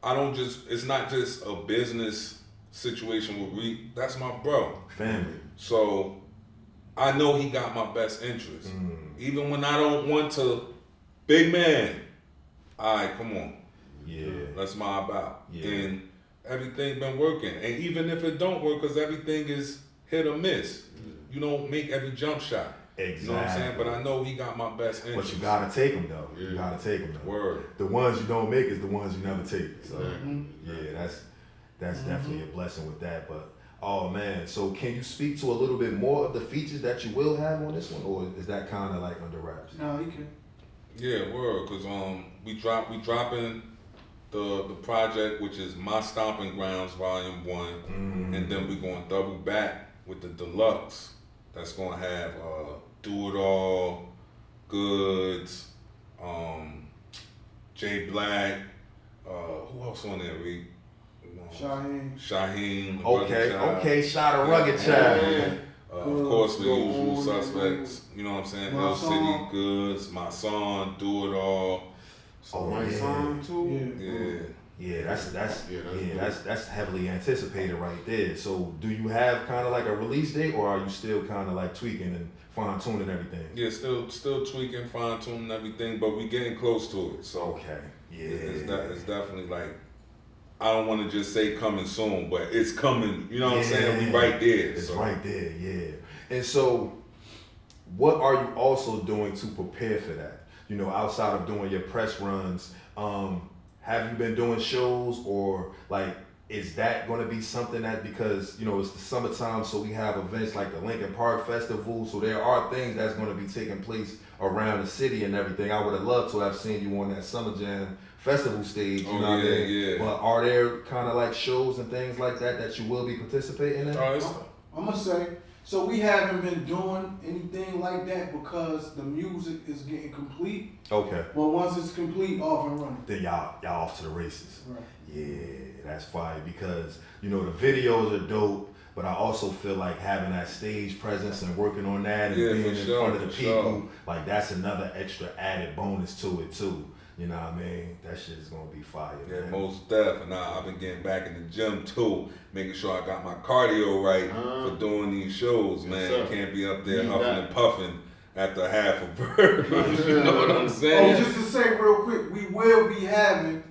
I don't just, it's not just a business situation with Reek. That's my bro. Family. So I know he got my best interest. Even when I don't want to, big man, all right, come on. Yeah. Let's mob out. Yeah. And everything been working. And even if it don't work, because everything is hit or miss. You don't make every jump shot. Exactly. You know what I'm saying? But I know he got my best interest. But you gotta take them though. You gotta take them though. Word. The ones you don't make is the ones you never take. So yeah, that's definitely a blessing with that. But oh man, so can you speak to a little bit more of the features that you will have on this one, or is that kind of like under wraps? No, you can. Yeah, word. Cause we dropping the project, which is My Stomping Grounds Volume 1, and then we gonna double back with the deluxe. That's gonna have Do It All, Goodz, J Black, who else on there, Reek? Shaheen. Okay, shot a rugged child. Of course, the usual suspects. You know what I'm saying? IllCity, Goodz, My Son, Do It All. So, My song too. Yeah, that's heavily anticipated right there. So do you have kind of like a release date, or are you still kind of like tweaking and fine tuning everything? Yeah, still tweaking, fine tuning everything, but we getting close to it. So okay, yeah, it's definitely like, I don't want to just say coming soon, but it's coming. You know what I'm saying? We right there. It's right there, yeah. And so, what are you also doing to prepare for that? You know, outside of doing your press runs, have you been doing shows, or like, is that going to be something that, because, you know, it's the summertime, so we have events like the Lincoln Park Festival, so there are things that's going to be taking place around the city and everything. I would have loved to have seen you on that Summer Jam festival stage. You know what I mean? Yeah. But are there kind of like shows and things like that you will be participating in? I'm gonna say, so we haven't been doing anything like that because the music is getting complete. Okay. But once it's complete, off and running. Then y'all off to the races. Right. Yeah, that's fire because the videos are dope, but I also feel like having that stage presence and working on that and being in front of the people, like that's another extra added bonus to it too. You know what I mean? That shit is gonna be fire. Yeah, man. most def. And I've been getting back in the gym too, making sure I got my cardio right for doing these shows, man. You can't be up there huffing and puffing after half a bird. You know what I'm saying? Oh, just to say real quick, we will be having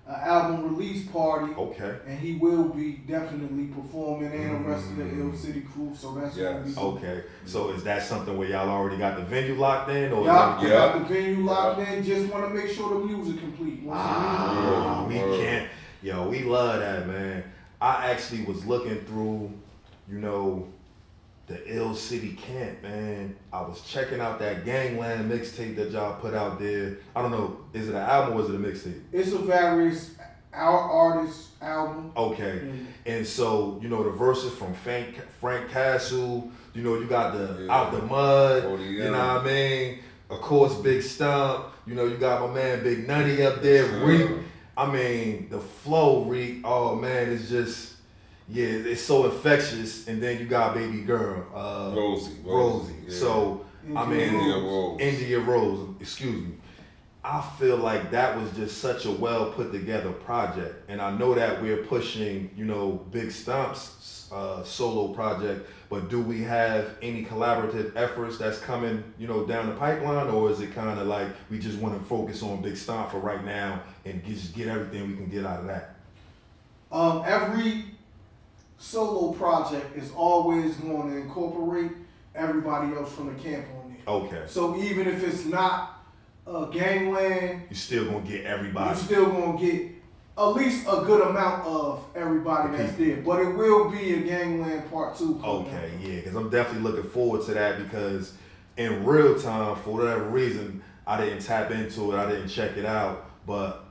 an album release party. Okay. And he will be definitely performing and the rest of the IllCity crew. So that's gonna be okay. So is that something where y'all already got the venue locked in? Or got the venue locked in. Just want to make sure the music complete. We can't. Yo, we love that, man. I actually was looking through, the IllCity camp, man. I was checking out that Gangland mixtape that y'all put out there. I don't know, is it an album or is it a mixtape? It's a various artist album. Okay. And so, the verses from Frank Castle, you got the Out the Mud, you know what I mean? Of course, Big Stomp, you got my man Big Nutty up there, Reek. I mean, the flow, Reek, oh man, it's just, it's so infectious. And then you got baby girl, Rosie. Yeah. So, India Rose, excuse me. I feel like that was just such a well put together project. And I know that we're pushing, Big Stomp's solo project, but do we have any collaborative efforts that's coming, down the pipeline, or is it kind of like we just want to focus on Big Stomp for right now and just get everything we can get out of that? Every solo project is always going to incorporate everybody else from the camp on it. Okay. So even if it's not Gangland, you're still gonna get everybody. You're still gonna get at least a good amount of everybody that's there. But it will be a Gangland Part 2. Okay, yeah, because I'm definitely looking forward to that because in real time, for whatever reason, I didn't tap into it, I didn't check it out, but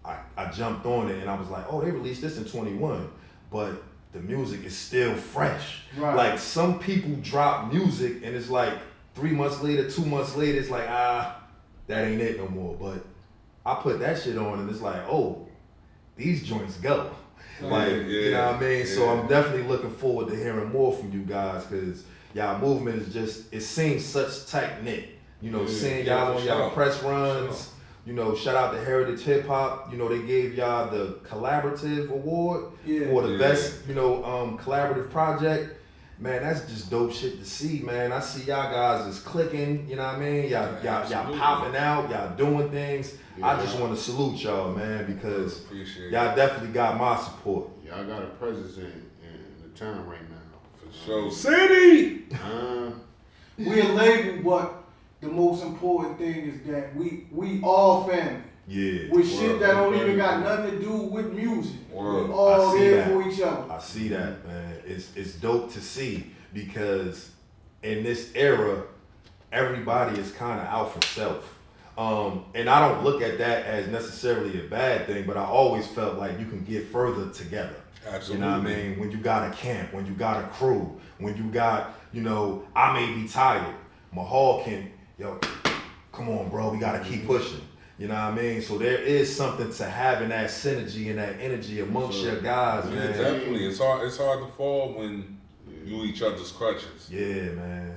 I jumped on it and I was like, oh, they released this in 21, but the music is still fresh. Right. Like some people drop music and it's like 3 months later, 2 months later, it's like, that ain't it no more. But I put that shit on and it's like, oh, these joints go. Like, you know what I mean? Yeah. So I'm definitely looking forward to hearing more from you guys because y'all movement is just, it seems such tight knit. Seeing y'all on y'all press runs, shout out to Heritage Hip Hop. They gave y'all the Collaborative Award for the best, collaborative project. Man, that's just dope shit to see, man. I see y'all guys is clicking, you know what I mean? Y'all popping out, y'all doing things. Yeah. I just want to salute y'all, man, because y'all definitely got my support. Y'all got a presence in the town right now. For sure. City! We a label, but the most important thing is that we all family. Yeah. With shit that don't even got nothing to do with music. We all there for each other. I see that, man. It's dope to see because in this era, everybody is kind of out for self. And I don't look at that as necessarily a bad thing, but I always felt like you can get further together. Absolutely. You know what I mean? When you got a camp, when you got a crew, when you got, I may be tired. Mahal can, come on, bro, we got to keep pushing. You know what I mean? So there is something to having that synergy and that energy amongst your guys, man. Definitely. It's hard to fall when you each other's crutches. Yeah, man.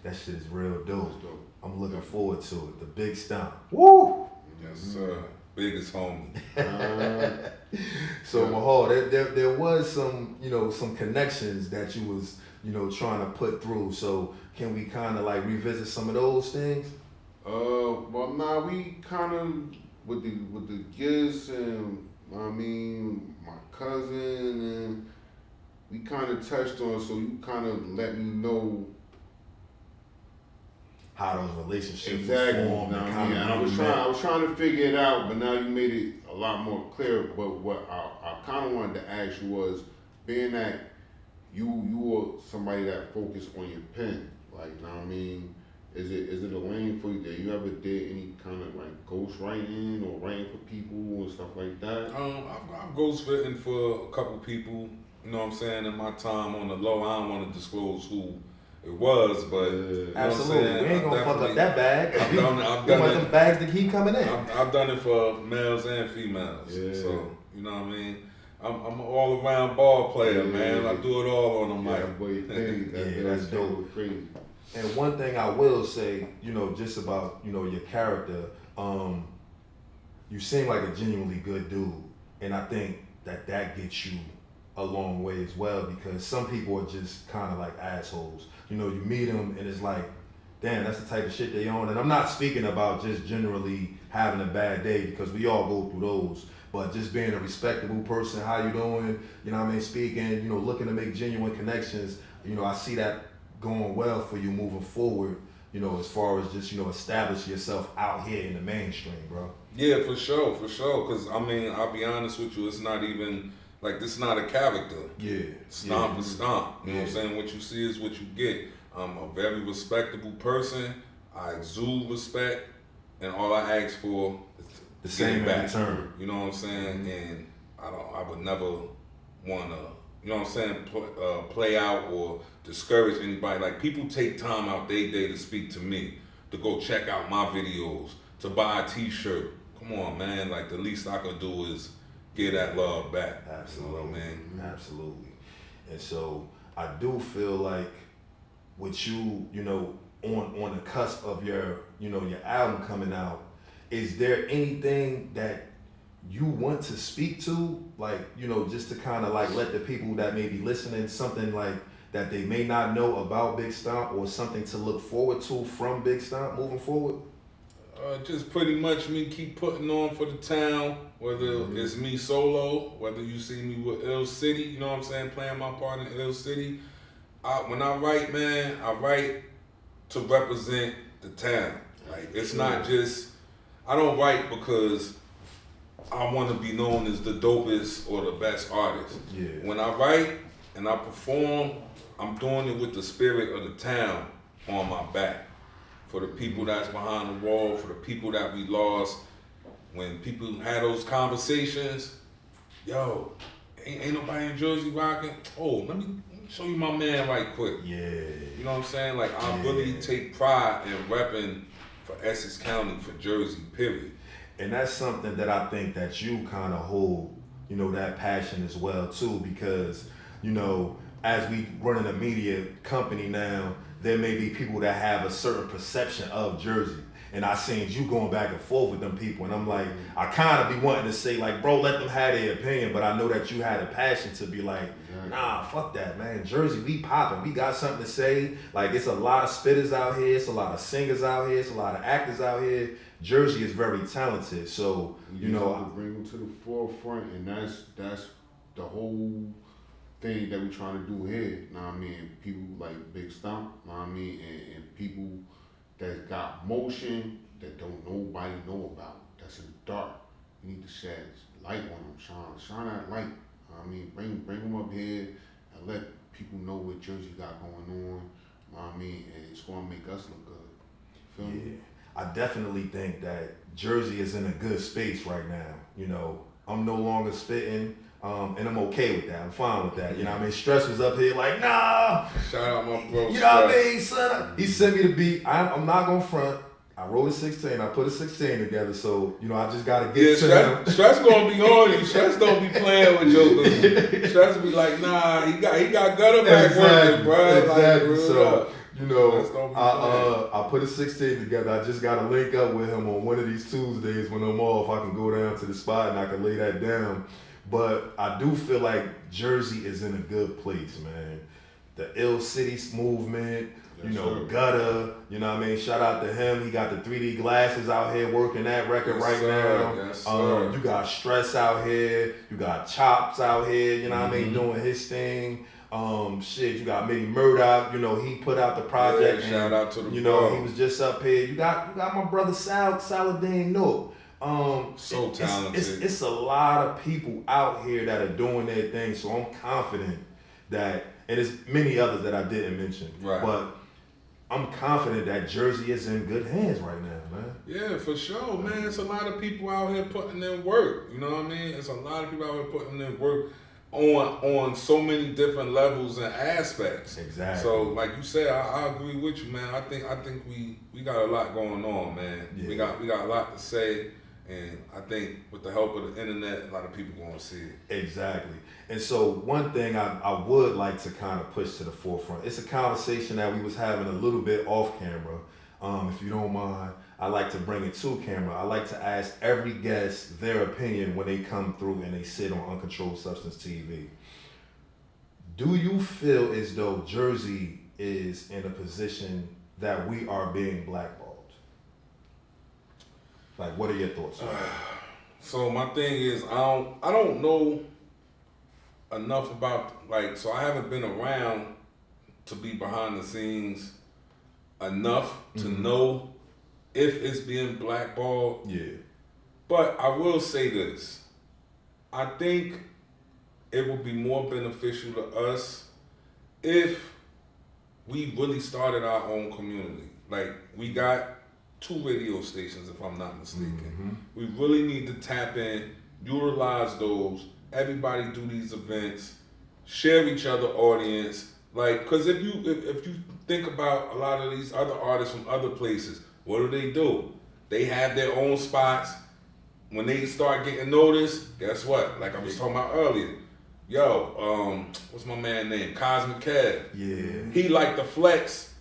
That shit is real dope. I'm looking forward to it. The Big Stomp. Woo! Yes, sir. Biggest homie. So Mahal, there was some, some connections that you was, trying to put through. So can we kind of like revisit some of those things? We kind of with the Giz and my cousin, and we kind of touched on. So you kind of let me know how those relationships formed. I was trying to figure it out, but now you made it a lot more clear. But what I kind of wanted to ask you was, being that you were somebody that focused on your pen, like, Is it a lane for you? That you ever did any kind of like ghost writing or writing for people and stuff like that? I've ghost written for a couple people. You know what I'm saying? In my time on the low, I don't want to disclose who it was, but you know absolutely, what I'm saying? we ain't gonna fuck up that bag. I've done them bags to keep coming in. I've done it for males and females. Yeah. So you know what I mean. I'm an all around ball player, man. I do it all on the mic. That's dope. Crazy. And one thing I will say, you know, just about, you know, your character, you seem like a genuinely good dude. And I think that gets you a long way as well, because some people are just kind of like assholes. You know, you meet them and it's like, damn, that's the type of shit they on. And I'm not speaking about just generally having a bad day, because we all go through those. But just being a respectable person, how you doing, you know what I mean, speaking, you know, looking to make genuine connections, you know, I see that going well for you moving forward, you know, as far as just, you know, establish yourself out here in the mainstream, bro. Yeah, for sure. Because, I mean, I'll be honest with you, it's not even, like, this is not a character. Yeah. Stomp is stomp. You know what I'm saying? What you see is what you get. I'm a very respectable person. I exude respect, and all I ask for is the same in return. You know what I'm saying? And I would never want to, you know what I'm saying, play out or discourage anybody. Like, people take time out their day to speak to me, to go check out my videos, to buy a t-shirt. Come on, man. Like, the least I could do is give that love back. Absolutely, you know what I mean? Absolutely. And so I do feel like with you, you know, on the cusp of your, you know, your album coming out, is there anything that you want to speak to, like, you know, just to kind of like let the people that may be listening, something like that they may not know about Big Stomp, or something to look forward to from Big Stomp moving forward? Just pretty much me keep putting on for the town, whether it's me solo, whether you see me with IllCity, you know what I'm saying, playing my part in IllCity. When I write, man, I write to represent the town. Like, it's not just, I don't write because I want to be known as the dopest or the best artist. Yeah. When I write and I perform, I'm doing it with the spirit of the town on my back. For the people that's behind the wall, for the people that we lost. When people had those conversations, yo, ain't nobody in Jersey rocking? Oh, let me show you my man right quick. Yeah. You know what I'm saying? Like, I really take pride in repping for Essex County, for Jersey, period. And that's something that I think that you kind of hold, you know, that passion as well too, because, you know, as we running a media company now, there may be people that have a certain perception of Jersey. And I seen you going back and forth with them people, and I'm like, I kind of be wanting to say like, bro, let them have their opinion, but I know that you had a passion to be like, nah, fuck that, man. Jersey, we popping. We got something to say. Like, it's a lot of spitters out here. It's a lot of singers out here. It's a lot of actors out here. Jersey is very talented, so you know, have to bring them to the forefront, and that's the whole thing that we trying to do here. Know what I mean? People like Big Stomp, know what I mean, and people that got motion that don't nobody know about. That's in the dark. You need to shed light on them, shine that light. I mean, bring them up here and let people know what Jersey got going on. Know what I mean, and it's gonna make us look good. Feel me? I definitely think that Jersey is in a good space right now. You know, I'm no longer spitting, and I'm okay with that. I'm fine with that. You know what I mean? Stress was up here like, nah. Shout out my bro. You know what I mean, son? He sent me the beat. I'm not gonna front. I wrote a 16. I put a 16 together. So, you know, I just gotta get to him. Stress gonna be on you. Stress don't be playing with your Stress be like, nah, he got gutter back working, bro. Exactly. Like, so, you know, I put a 16 together. I just gotta link up with him on one of these Tuesdays when I'm off. I can go down to the spot and I can lay that down. But I do feel like Jersey is in a good place, man. The IllCity movement, you know, Gutter, you know what I mean? Shout out to him. He got the 3D glasses out here working that record now. Yes, sir. You got Stress out here. You got Chops out here, you know what I mean, doing his thing. You got Mitty Murdoch, you know, he put out the project. Yeah, shout out to the you know, he was just up here. You got my brother Saladin Nook. So talented. It's a lot of people out here that are doing their thing, so I'm confident that, and there's many others that I didn't mention, right. But I'm confident that Jersey is in good hands right now, man. Yeah, for sure, man. It's a lot of people out here putting in work. You know what I mean? It's a lot of people out here putting in work on so many different levels and aspects. Exactly. So, like you said, I agree with you, man. I think we got a lot going on, man. Yeah. We got a lot to say, and I think with the help of the internet, a lot of people gonna see it. Exactly. And so one thing I would like to kind of push to the forefront. It's a conversation that we was having a little bit off camera. If you don't mind, I like to bring it to camera. I like to ask every guest their opinion when they come through and they sit on Uncontrolled Substance TV. Do you feel as though Jersey is in a position that we are being blackballed? Like, what are your thoughts on that? So my thing is, I don't know enough about, like, so I haven't been around to be behind the scenes enough to know if it's being blackballed. Yeah. But I will say this. I think it would be more beneficial to us if we really started our own community. Like, we got 2 radio stations, if I'm not mistaken. We really need to tap in, utilize those, everybody do these events, share each other audience. Like, cause if you think about a lot of these other artists from other places, what do? They have their own spots. When they start getting noticed, guess what? Like I was talking about earlier. Yo, what's my man name? Cosmic Kev. Yeah. He like the flex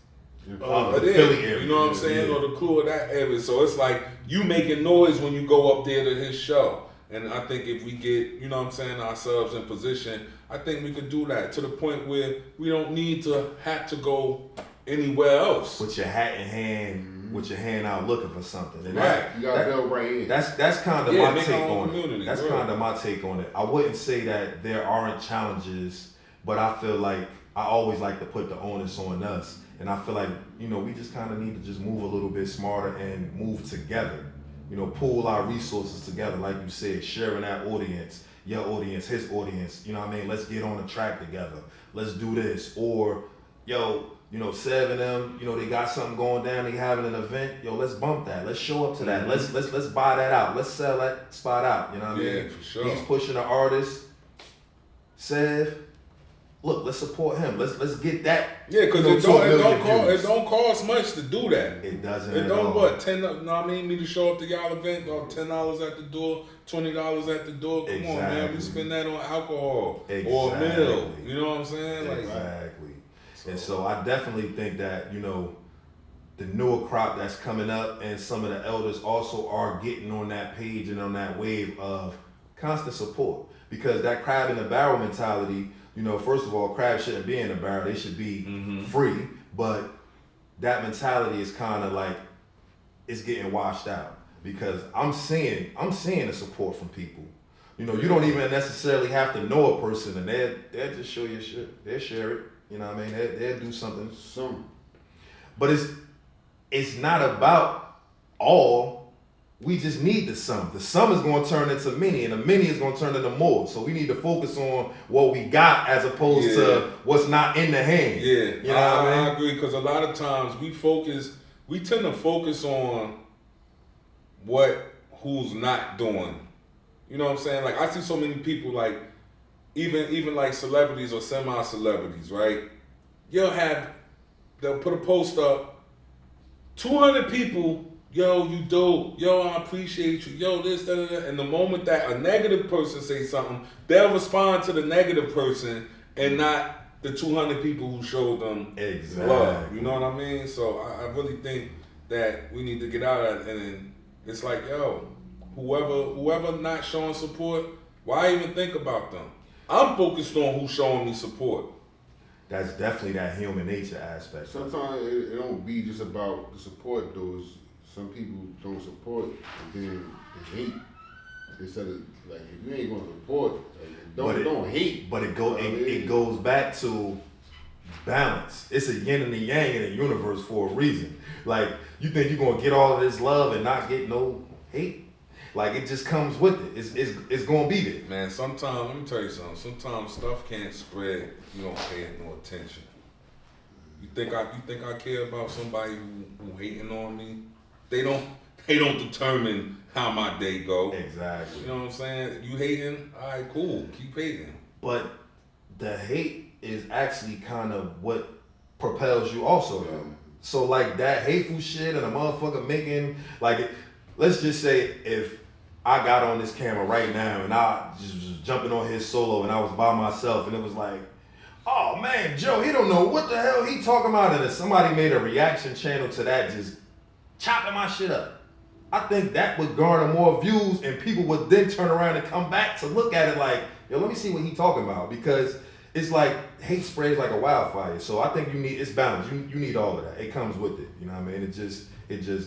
of the it, Philly area. you know what I'm saying? Yeah. Or the crew of that area. So it's like you making noise when you go up there to his show. And I think if we get, you know what I'm saying, ourselves in position, I think we could do that to the point where we don't need to have to go anywhere else. With your hat in hand, with your hand out looking for something. And Right. You got to build right in. That's kind of Yeah, my make take our own on community, it. That's right. kind of my take on it. I wouldn't say that there aren't challenges, but I feel like I always like to put the onus on us. And I feel like, you know, we just kind of need to just move a little bit smarter and move together. You know, pool our resources together, like you said, sharing that audience, your audience, his audience. You know what I mean? Let's get on the track together. Let's do this. Or, yo, you know, Sev and them, you know, they got something going down. They having an event. Yo, let's bump that. Let's show up to that. Let's buy that out. Let's sell that spot out. You know what I mean? Yeah, for sure. He's pushing the artist. Sev, look, let's support him. Let's get that. Yeah, because you know, it don't cost much to do that. It doesn't. It at don't all. what $10. You know what I mean? Me to show up to y'all event, or $10 at the door, $20 at the door. Come on, man, we Exactly. spend that on alcohol or a Exactly. meal. You know what I'm saying? Like, Exactly. And so I definitely think that, you know, the newer crop that's coming up and some of the elders also are getting on that page and on that wave of constant support. Because that crab in the barrel mentality, you know, first of all, crabs shouldn't be in a barrel. They should be free. But that mentality is kind of like, it's getting washed out. Because I'm seeing the support from people. You know, you don't even necessarily have to know a person, and they'll just show you shit. They'll share it. You know what I mean? They'll do something. But it's not about all. We just need the sum. The sum is going to turn into many, and the many is going to turn into more. So we need to focus on what we got as opposed to what's not in the hand. yeah, You know what I mean? I agree, because a lot of times we tend to focus on who's not doing. You know what I'm saying? Like, I see so many people, like, even like celebrities or semi-celebrities, right? They'll put a post up, 200 people, yo, you dope, yo, I appreciate you, yo, this, that. And the moment that a negative person says something, they'll respond to the negative person and not the 200 people who showed them love. You know what I mean? So I really think that we need to get out of that. And it's like, yo, whoever not showing support, why even think about them? I'm focused on who's showing me support. That's definitely that human nature aspect. Sometimes it don't be just about the support, though. Some people don't support, and then they hate. Instead of, like, if you ain't gonna support, like, don't hate. But it goes back to balance. It's a yin and a yang in the universe for a reason. Like, you think you're gonna get all of this love and not get no hate? Like, it just comes with it. It's gonna be there. Man, sometimes, let me tell you something. Sometimes stuff can't spread if you don't pay it no attention. You think I care about somebody who hating on me? They don't determine how my day go. Exactly. You know what I'm saying? You hating? All right, cool. Keep hating. But the hate is actually kind of what propels you also though. So like that hateful shit and a motherfucker making like, let's just say if I got on this camera right now and I just was jumping on his solo and I was by myself and it was like, oh man, Joe, he don't know what the hell he talking about, and if somebody made a reaction channel to that just chopping my shit up, I think that would garner more views and people would then turn around and come back to look at it like, yo, let me see what he talking about, because it's like hate spreads like a wildfire. So I think it's balance. You need all of that. It comes with it. You know what I mean? It just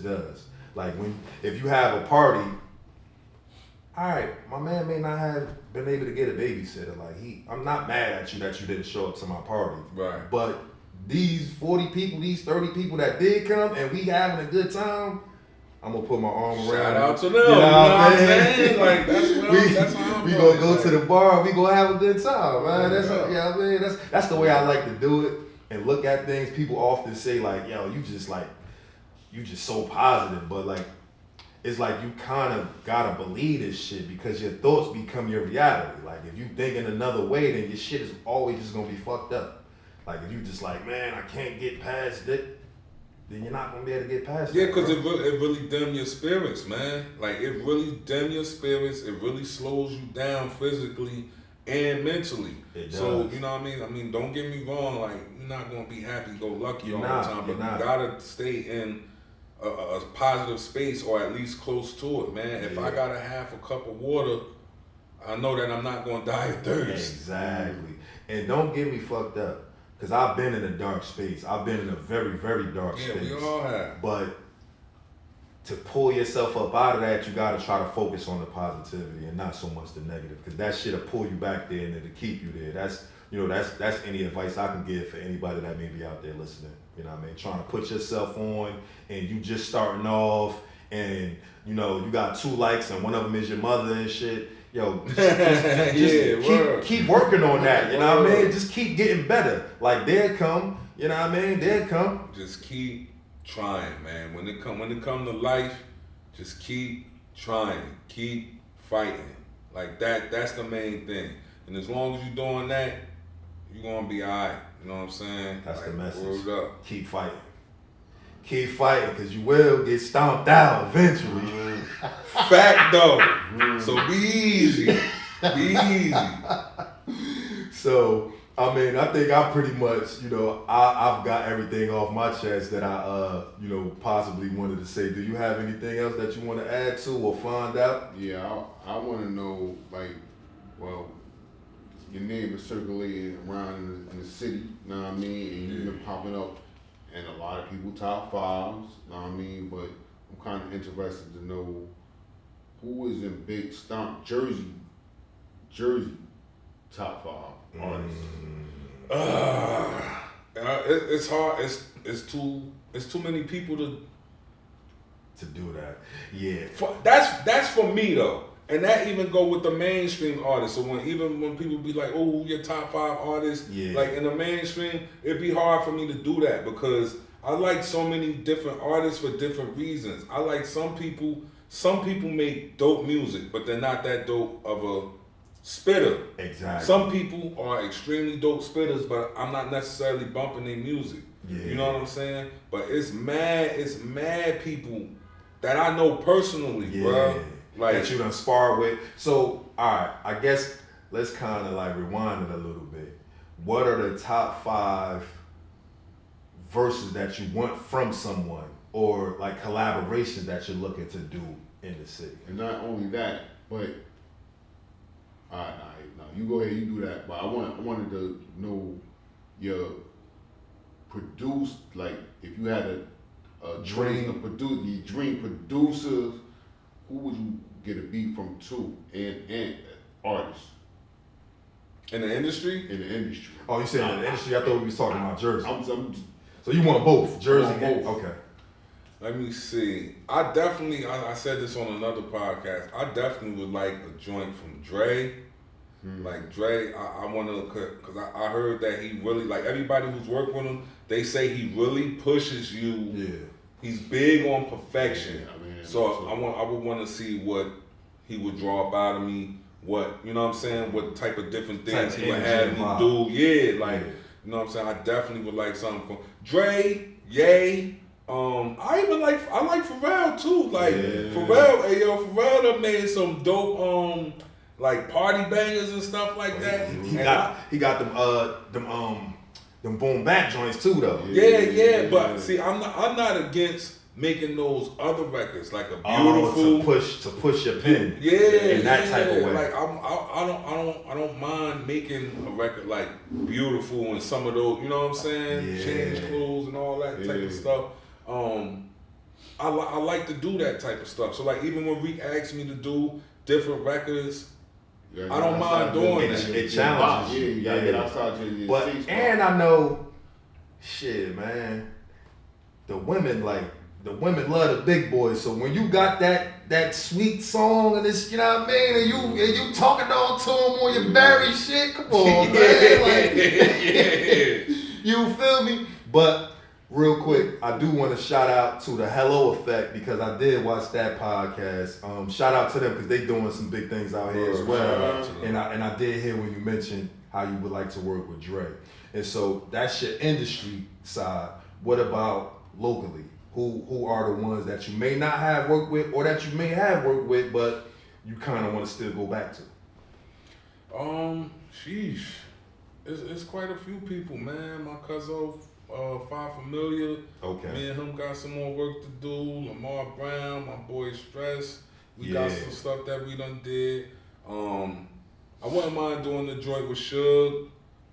does. Like if you have a party, all right, my man may not have been able to get a babysitter. Like I'm not mad at you that you didn't show up to my party. Right. But these 40 people, these 30 people that did come and we having a good time, I'm gonna put my arm around. Shout out to them. You know what I'm saying? Like that's how I'm we going. gonna go to the bar. We gonna have a good time, man. That's the way I like to do it and look at things. People often say like, "Yo, you just so positive," but like, it's like you kind of gotta believe this shit because your thoughts become your reality. Like if you think in another way, then your shit is always just gonna be fucked up. Like if you just like, man, I can't get past it, then you're not gonna be able to get past it. Yeah, because it really dim your spirits, man. Like it really dim your spirits. It really slows you down physically and mentally. It does. So you know what I mean? I mean, don't get me wrong. Like you're not gonna be happy-go-lucky all the time, but you gotta stay in a positive space or at least close to it, man. If I gotta have a cup of water, I know that I'm not gonna die of thirst. Exactly. And don't get me fucked up. Because I've been in a dark space. I've been in a very, very dark space. Yeah, we all have. But to pull yourself up out of that, you got to try to focus on the positivity and not so much the negative. Because that shit'll pull you back there and it'll keep you there. That's any advice I can give for anybody that may be out there listening. You know what I mean? Trying to put yourself on and you just starting off and, you know, you got 2 likes and one of them is your mother and shit. Yo, just keep working on that, you know what I mean? Just keep getting better. Like they'll come, you know what I mean? They'll come. Just keep trying, man. When it come to life, just keep trying, keep fighting. Like that's the main thing. And as long as you're doing that, you're gonna be alright. You know what I'm saying? That's like, the message. Word up. Keep fighting. Keep fighting, because you will get stomped out eventually. Fact though. So be easy. Be easy. So, I mean, I think I pretty much, you know, I've got everything off my chest that I, you know, possibly wanted to say. Do you have anything else that you want to add to or find out? Yeah, I want to know, like, well, your name is circulating around in the city, you know what I mean? And you've been popping up in a lot of people top 5s, you know what I mean? But I'm kind of interested to know who is in Big Stomp Jersey top 5 artists. It's hard. It's too many people to do that. Yeah. That's for me though. And that even go with the mainstream artists. So when people be like, "Oh, your top 5 artists," like in the mainstream, it'd be hard for me to do that because I like so many different artists for different reasons. I like some people make dope music, but they're not that dope of a spitter. Exactly. Some people are extremely dope spitters, but I'm not necessarily bumping their music. Yeah. You know what I'm saying? But it's mad people that I know personally, bro. Like that you done sparred with. So, all right, I guess let's kind of like rewind it a little bit. What are the top 5 verses that you want from someone or like collaborations that you're looking to do in the city? And not only that, but all right, now you go ahead, you do that. But I wanted to know your produce, like if you had a dream producers. Who would you get a beat from to and artists? In the industry? In the industry. Oh, you said in the industry? I thought we was talking about Jersey. So you want both, Jersey and both. Okay. Let me see. I said this on another podcast. I definitely would like a joint from Dre. Like Dre, I want to, cause I heard that he really, like everybody who's worked with him, they say he really pushes you. Yeah. He's big on perfection. Yeah, I mean, so I would want to see what he would draw up out of me. What, you know what I'm saying? What type of different things he would have me do. Yeah, like, you know what I'm saying? I definitely would like something from Dre, Ye. I like Pharrell too. Like Pharrell, hey yo, Pharrell done made some dope like party bangers and stuff like that. He got them boom bap joints too though. Yeah. But see, I'm not against making those other records like a beautiful to push your pen. In that type of way. Like I don't mind making a record like beautiful and some of those, you know what I'm saying? Change clothes and all that type of stuff. I like to do that type of stuff. So like even when Reek asked me to do different records, I don't mind doing that. It challenges you. You gotta get outside your But seats, and I know, shit, man, the women love the big boys. So when you got that sweet song and this, you know what I mean, and you talking on to them on your Barry shit, come on, man, like, you feel me? But real quick, I do want to shout out to the Hello Effect because I did watch that podcast. Shout out to them because they doing some big things out here as well. And I did hear when you mentioned how you would like to work with Dre. And so that's your industry side. What about locally? Who are the ones that you may not have worked with or that you may have worked with but you kind of want to still go back to? Sheesh. It's quite a few people, man. My cousin Five Familiar. Okay. Me and him got some more work to do. Lamar Brown, my boy Stress. We got some stuff that we done did. I wouldn't mind doing the joint with Suge.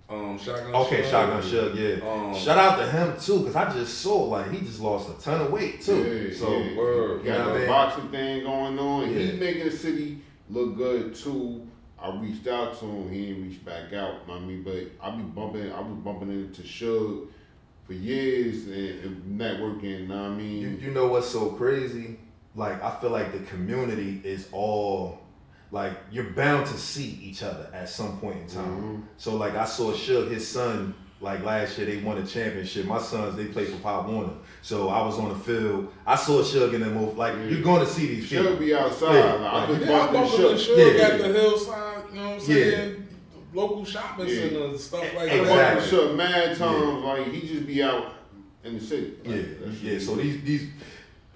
Shotgun Suge, yeah. Shout out to him too, because I just saw like he just lost a ton of weight too. Word. Got the boxing thing going on. He making the city look good too. I reached out to him, he ain't reached back out, I mean, but I was bumping into Suge for years and networking, you know what I mean? You know what's so crazy? Like, I feel like the community is all, like, you're bound to see each other at some point in time. So, like, I saw Suge, his son, like, last year they won a championship. My sons, they played for Pop Warner. So, I was on the field. I saw Suge in that move. Like, you're going to see these people. Suge be outside. I've been bumping Suge at the hillside, you know what I'm saying? Local shopping centers, stuff like that. Exactly. Suge mad times, like, he just be out in the city. Like, So, these,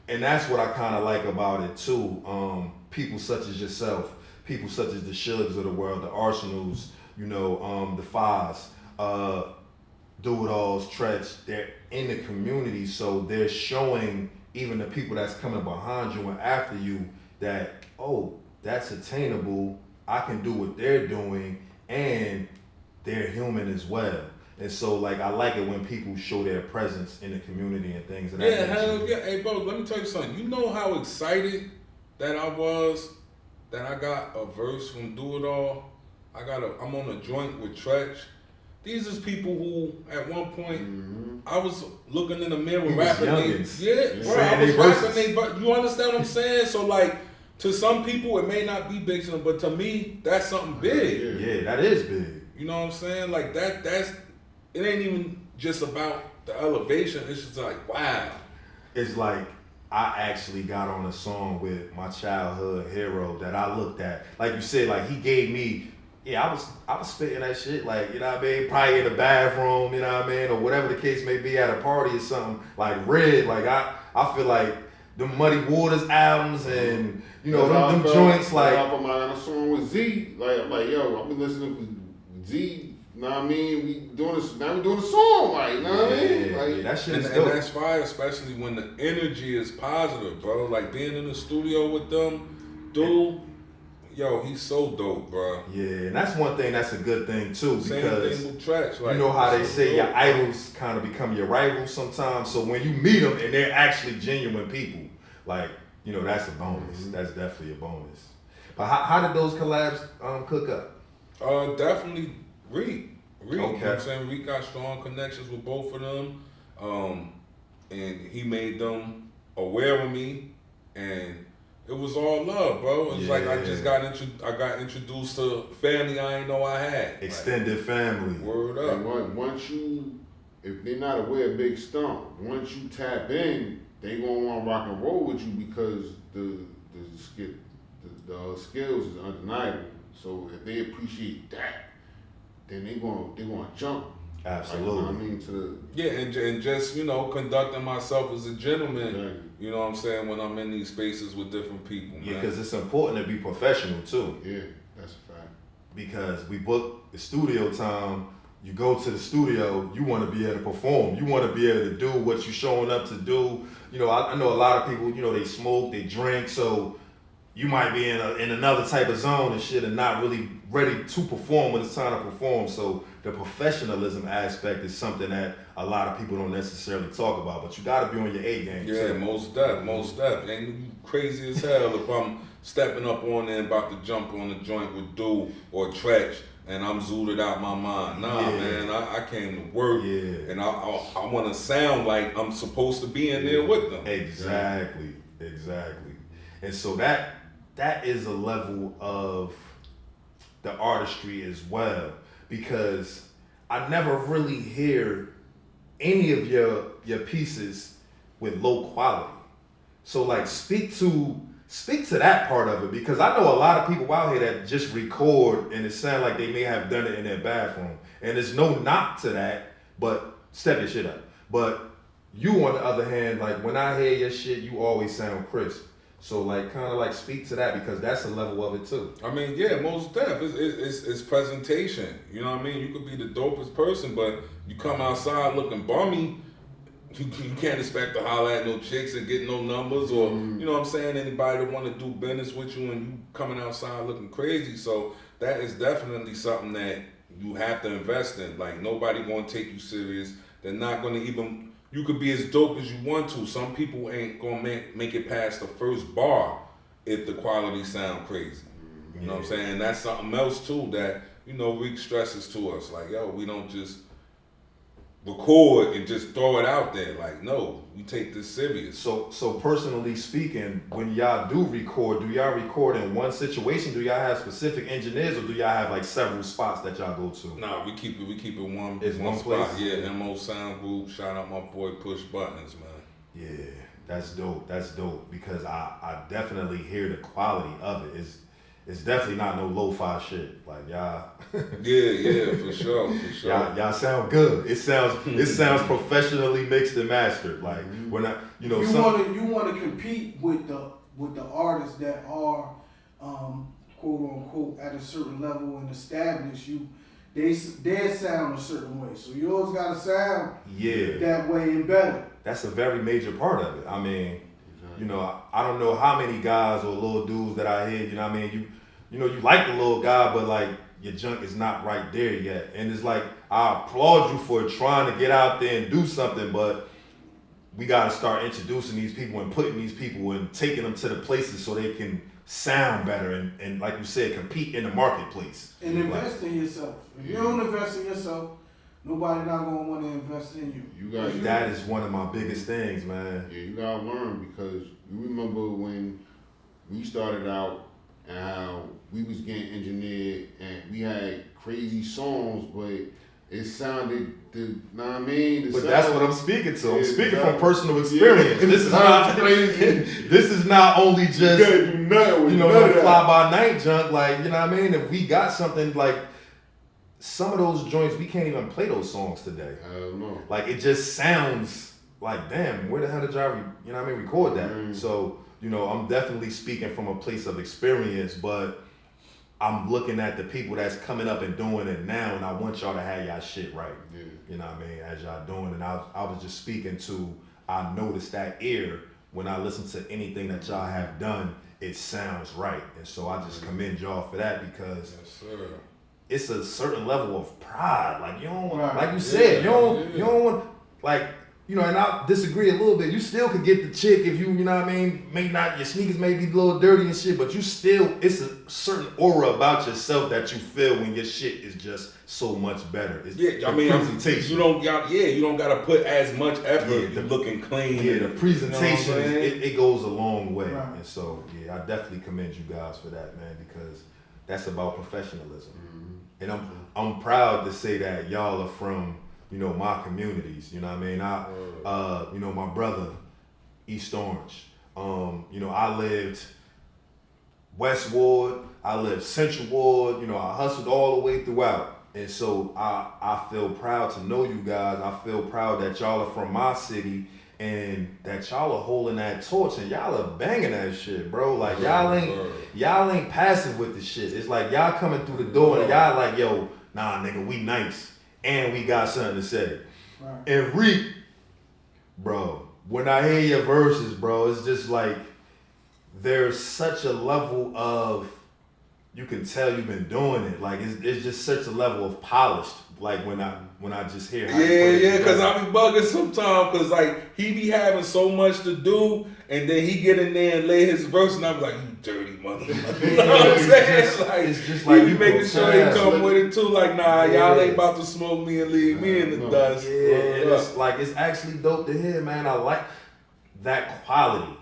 and that's what I kind of like about it, too. People such as yourself, people such as the Shugs of the world, the Arsenals, you know, the Fives, Do-It-Alls, Tretch, they're in the community, so they're showing even the people that's coming behind you and after you that, oh, that's attainable, I can do what they're doing, and they're human as well. And so, like, I like it when people show their presence in the community and things of that nature. Hell yeah. Hey, bro, let me tell you something. You know how excited that I was that I got a verse from Do It All? I'm on a joint with Tretch. These is people who, at one point, I was looking in the mirror rapping. Bro, I was rapping. You understand what I'm saying? So, like, to some people, it may not be big, but to me, that's something big. Yeah, that is big. You know what I'm saying? Like, that's, it ain't even just about the elevation. It's just like, wow. It's like, I actually got on a song with my childhood hero that I looked at. Like you said, like, he gave me, I was spitting that shit, like, you know what I mean? Probably in the bathroom, you know what I mean? Or whatever the case may be, at a party or something. Like, Red, like, I feel like the Muddy Waters albums and, you know, them joints, like. I got a song with Z. Like, I'm like, yo, I've been listening to Z. You know what I mean? We doing this, now we doing a song, like, you know what I mean? Like, that shit is and dope. that's fire, especially when the energy is positive, bro. Like, being in the studio with them, dude, yo, he's so dope, bro. Yeah, and that's one thing that's a good thing, too, Same because thing with Tretch, like, you know how they say your idols kind of become your rivals sometimes. So when you meet them and they're actually genuine people, like, you know, that's a bonus. That's definitely a bonus. But how did those collabs cook up? Definitely Reek. Okay. You know what I'm saying? Reek got strong connections with both of them. And he made them aware of me. And it was all love, bro. It was like I just Yeah. got introduced to family I ain't know I had. Extended family. Word up. And once you, if they're not aware of Big Stomp, once you tap in, they gonna want to rock and roll with you because the skills is undeniable. So if they appreciate that, then they gonna jump. Absolutely. Like, I mean, to Yeah, and just, you know, conducting myself as a gentleman, Exactly. you know what I'm saying, when I'm in these spaces with different people, man. Yeah, because it's important to be professional too. yeah, that's a fact. Because we book the studio time, you go to the studio, you want to be able to perform. You want to be able to do what you're showing up to do. You know, I know a lot of people, you know, they smoke, they drink, so you might be in another type of zone and shit and not really ready to perform when it's time to perform. So the professionalism aspect is something that a lot of people don't necessarily talk about, but you got to be on your A game. Yeah, too. most def. And you crazy as hell if I'm stepping up on there and about to jump on the joint with Do or Tretch and I'm zooted out my mind. Nah, Yeah. man, I came to work Yeah. and I want to sound like I'm supposed to be in there with them. Exactly. And so that is a level of the artistry as well, because I never really hear any of your pieces with low quality. So like speak to that part of it, because I know a lot of people out here that just record and it sounds like they may have done it in their bathroom. And there's no knock to that, but step your shit up. But you on the other hand, like when I hear your shit, you always sound crisp. So like kind of like speak to that, because that's a level of it too. I mean, yeah, most def. It's presentation. You know what I mean? You could be the dopest person, but you come outside looking bummy, you can't expect to holler at no chicks and get no numbers, or you know what I'm saying, anybody that want to do business with you and you coming outside looking crazy. So that is definitely something that you have to invest in. Like nobody gonna take you serious. They're not gonna even. You could be as dope as you want to. Some people ain't gonna make it past the first bar if the quality sound crazy. You know what I'm saying? That's something else too that, you know, Reek stresses to us. Like, yo, we don't just record and just throw it out there. Like, no, we take this serious. So personally speaking, when y'all do y'all record in one situation? Do y'all have specific engineers, or do y'all have like several spots that y'all go to? Nah, we keep it one. It's one spot. place? Yeah, MO Sound Group. Shout out my boy Push Buttons, man. Yeah, that's dope. Because I definitely hear the quality of it. It's definitely not no lo-fi shit. Like y'all. Yeah, for sure. Y'all sound good. It sounds professionally mixed and mastered. Like when I, you know, you want to compete with the artists that are quote unquote at a certain level and established. Their sound a certain way, so yours gotta sound that way and better. That's a very major part of it. I mean, you know, I don't know how many guys or little dudes that I hear, you know what I mean? You know, you like the little guy, but like your junk is not right there yet. And it's like, I applaud you for trying to get out there and do something, but we got to start introducing these people and putting these people and taking them to the places so they can sound better and like you said, compete in the marketplace. And invest in yourself. If you don't invest in yourself, nobody not going to want to invest in you. That is one of my biggest things, man. Yeah, you got to learn, because you remember when we started out and how we was getting engineered and we had crazy songs, but it sounded, know what I mean? But that's what I'm speaking to. I'm speaking from personal experience. Yeah. This is not only just, you know, fly by night junk. Like, you know what I mean? If we got something like some of those joints, we can't even play those songs today. I don't know. Like it just sounds like, damn, where the hell did y'all, you know what I mean, record that? So, you know, I'm definitely speaking from a place of experience, but I'm looking at the people that's coming up and doing it now, and I want y'all to have y'all shit right. Yeah. You know what I mean, as y'all doing. And I was just speaking to, I noticed that ear when I listen to anything that y'all have done, it sounds right. And so I just commend y'all for that, because it's a certain level of pride. Like you don't want, like you said, you don't want, like you know, and I disagree a little bit. You still could get the chick if you know what I mean, may not, your sneakers may be a little dirty and shit, but you still, it's a certain aura about yourself that you feel when your shit is just so much better. It's I mean, presentation. You don't gotta put as much effort. You're looking clean. Yeah, the presentation, you know it goes a long way. Right. And so, I definitely commend you guys for that, man, because that's about professionalism. And I'm proud to say that y'all are from, you know, my communities. You know what I mean? You know, my brother, East Orange. You know, I lived West Ward, I lived Central Ward, you know, I hustled all the way throughout. And so I feel proud to know you guys. I feel proud that y'all are from my city and that y'all are holding that torch and y'all are banging that shit, bro. Like y'all ain't passive with the shit. It's like y'all coming through the door and y'all like, yo, nah, nigga, we nice and we got something to say. Right. And Reek, bro, when I hear your verses, bro, it's just like there's such a level of, you can tell you've been doing it. Like it's just such a level of polished. Like when I just hear how because I be bugging sometimes because like he be having so much to do and then he get in there and lay his verse and I be like, you dirty motherfucker. You know what I'm saying? It's just like he be making sure he come with it too. Like, nah, y'all ain't about to smoke me and leave me in the dust. Yeah, and it's like it's actually dope to hear, man. I like that quality.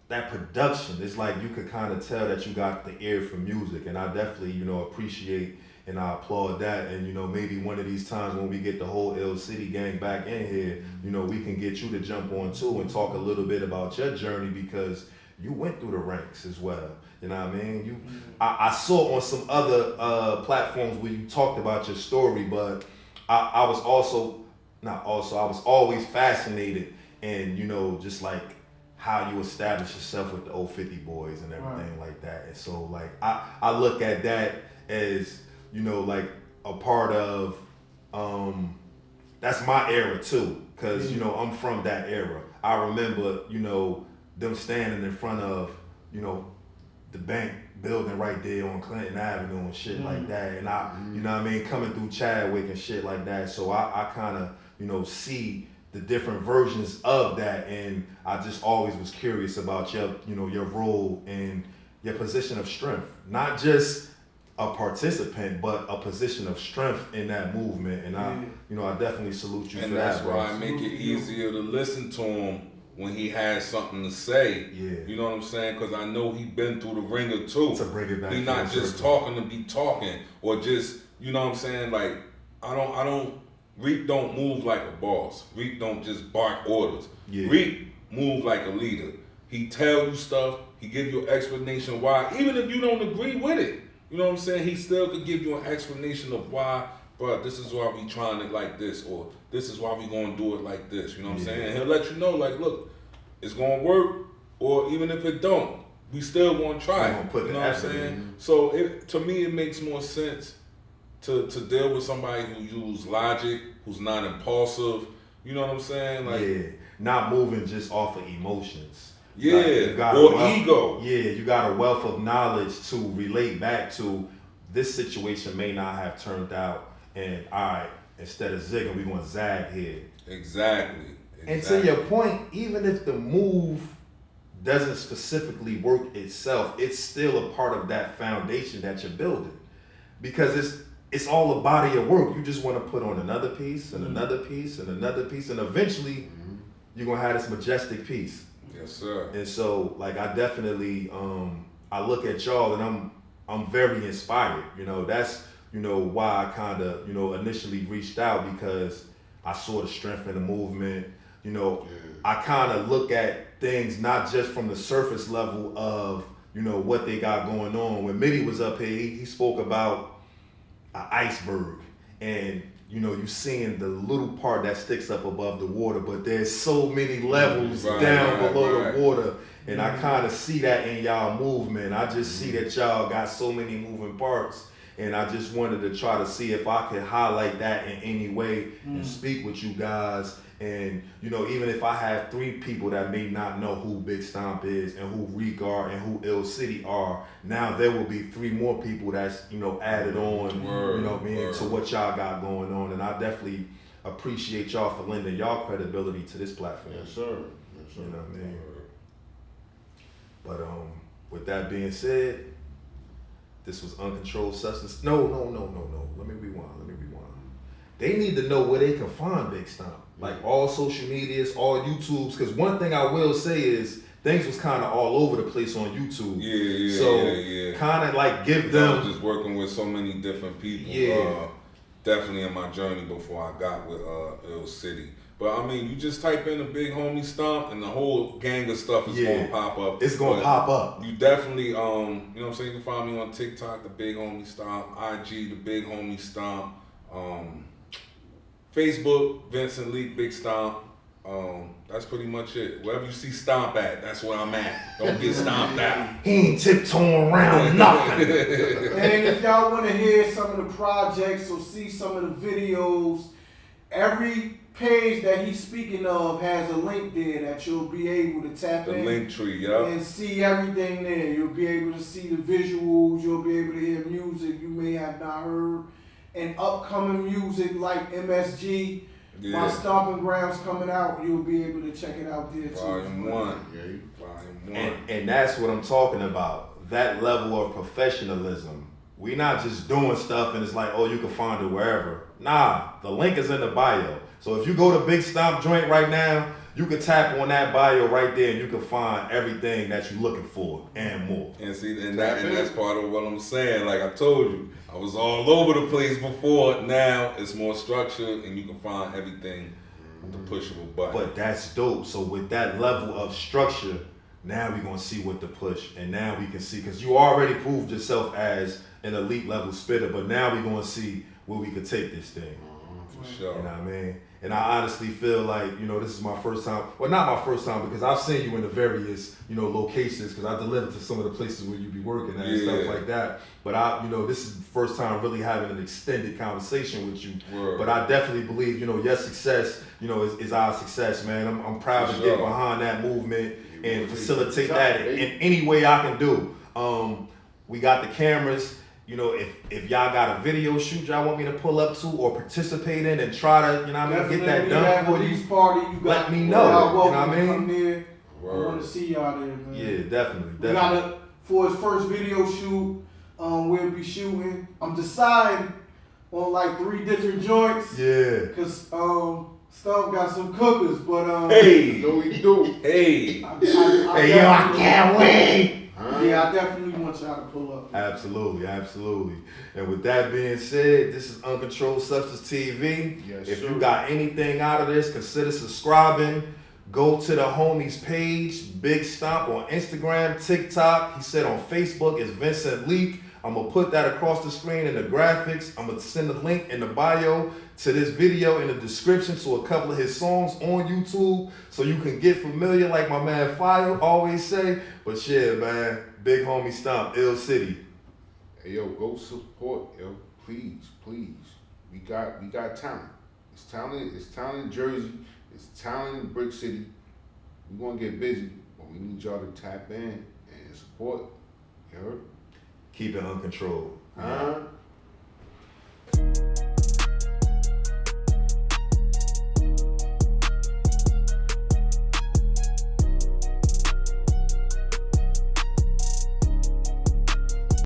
That production, it's like you could kind of tell that you got the ear for music, and I definitely, you know, appreciate and I applaud that. And you know, maybe one of these times when we get the whole IllCity gang back in here, you know, we can get you to jump on too and talk a little bit about your journey because you went through the ranks as well. You know what I mean? I saw on some other platforms where you talked about your story, but I was always fascinated and you know, just like how you establish yourself with the 050 boys and everything like that. And so like I look at that as, you know, like a part of that's my era too. Cause you know, I'm from that era. I remember, you know, them standing in front of, you know, the bank building right there on Clinton Avenue and shit like that. And I, you know what I mean, coming through Chadwick and shit like that. So I kind of, you know, see the different versions of that, and I just always was curious about your, you know, your role and your position of strength. Not just a participant, but a position of strength in that movement. And I, you know, I definitely salute you for that. And that's why I make it easier to listen to him when he has something to say. Yeah. You know what I'm saying? Because I know he been through the ringer too. To bring it back. He not just talking to be talking, or just, you know what I'm saying? Like Reek don't move like a boss. Reek don't just bark orders. Yeah. Reek move like a leader. He tell you stuff. He give you an explanation why, even if you don't agree with it. You know what I'm saying? He still could give you an explanation of why, bro, this is why we trying it like this, or this is why we gonna do it like this. You know what I'm saying? And he'll let you know, like, look, it's gonna work, or even if it don't, we still gonna try it. You know what I'm saying? So to me, it makes more sense to deal with somebody who use logic, who's not impulsive. You know what I'm saying? Like, not moving just off of emotions. Yeah, or ego. Yeah, you got a wealth of knowledge to relate back to. This situation may not have turned out, and all right, instead of zigging, we want to zag here. Exactly. And to your point, even if the move doesn't specifically work itself, it's still a part of that foundation that you're building, because it's all a body of work. You just want to put on another piece and another piece and another piece, and eventually you're gonna have this majestic piece. Yes, sir. And so, like, I definitely, I look at y'all and I'm very inspired. You know, that's, you know, why I kind of, you know, initially reached out, because I saw the strength in the movement. You know, I kind of look at things not just from the surface level of, you know, what they got going on. When Mitty was up here, he spoke about an iceberg, and you know, you seeing the little part that sticks up above the water, but there's so many levels down below the water, and I kind of see that in y'all movement. I just see that y'all got so many moving parts, and I just wanted to try to see if I could highlight that in any way and speak with you guys. And, you know, even if I have 3 people that may not know who Big Stomp is and who Reek are and who IllCity are, now there will be 3 more people that's, you know, added on, you know what I mean, to what y'all got going on. And I definitely appreciate y'all for lending y'all credibility to this platform. Yes, sir. Yes, sir. You know what I mean? But with that being said, this was Uncontrolled Substance. No. Let me rewind. They need to know where they can find Big Stomp. Like all social medias, all YouTubes. Because one thing I will say is things was kind of all over the place on YouTube. Yeah. So kind of like give them. I was just working with so many different people. Yeah. Definitely in my journey before I got with IllCity. But I mean, you just type in a BigHomieStomp and the whole gang of stuff is going to pop up. It's going to pop up. You definitely, you know what I'm saying? You can find me on TikTok, the BigHomieStomp, IG, the BigHomieStomp, Facebook, Vincent Leak, Big Stomp. That's pretty much it. Wherever you see Stomp at, that's where I'm at. Don't get stomped out. He ain't tiptoeing around nothing. And if y'all want to hear some of the projects or see some of the videos, every page that he's speaking of has a link there that you'll be able to tap The in link tree, yup. and see everything there. You'll be able to see the visuals. You'll be able to hear music you may have not heard, and upcoming music like MSG. My Stomping Grounds coming out. You'll be able to check it out there too. Volume 1. Volume 1. And that's what I'm talking about. That level of professionalism. We not just doing stuff and it's like, oh, you can find it wherever. Nah, the link is in the bio. So if you go to Big Stomp joint right now, you can tap on that bio right there and you can find everything that you're looking for and more. And see, and that's part of what I'm saying. Like I told you, I was all over the place before. Now it's more structured and you can find everything with the push of a button. But that's dope. So with that level of structure, now we're going to see what to push. And now we can see, because you already proved yourself as an elite level spitter, but now we're going to see where we could take this thing. For sure. You know what I mean? And I honestly feel like, this is my first time. Well, not my first time, because I've seen you in the various, locations, because I delivered to some of the places where you be working at and stuff like that. But this is the first time really having an extended conversation with you. Word. But I definitely believe, your success, is our success, man. I'm proud to get behind that movement and facilitate that in any way I can do. We got the cameras. If y'all got a video shoot y'all want me to pull up to or participate in and try to, get that done for you, party, you let me know. You know what I mean? Come there. I want to see y'all there, man. Yeah, definitely. We got for his first video shoot, we'll be shooting. I'm deciding on like 3 different joints. Yeah. Cause Stomp got some cookers, but hey, no, we do. Hey, I can't wait. Yeah, I definitely want y'all to pull up. Absolutely. And with that being said, this is Uncontrolled Substance TV. Yes, if sir. you got anything out of this, consider subscribing. Go to the homies page, Big Stomp on Instagram, TikTok. He said on Facebook it's Vincent Leak. I'm going to put that across the screen in the graphics. I'm going to send a link in the bio to this video in the description to a couple of his songs on YouTube so you can get familiar like my man Fire always say. But yeah, man, BigHomieStomp, IllCity. Hey, yo, go support, yo. Please. We got talent. It's talent in Jersey. It's talent in Brick City. We're going to get busy, but we need y'all to tap in and support. You heard? Keep it uncontrolled. Huh?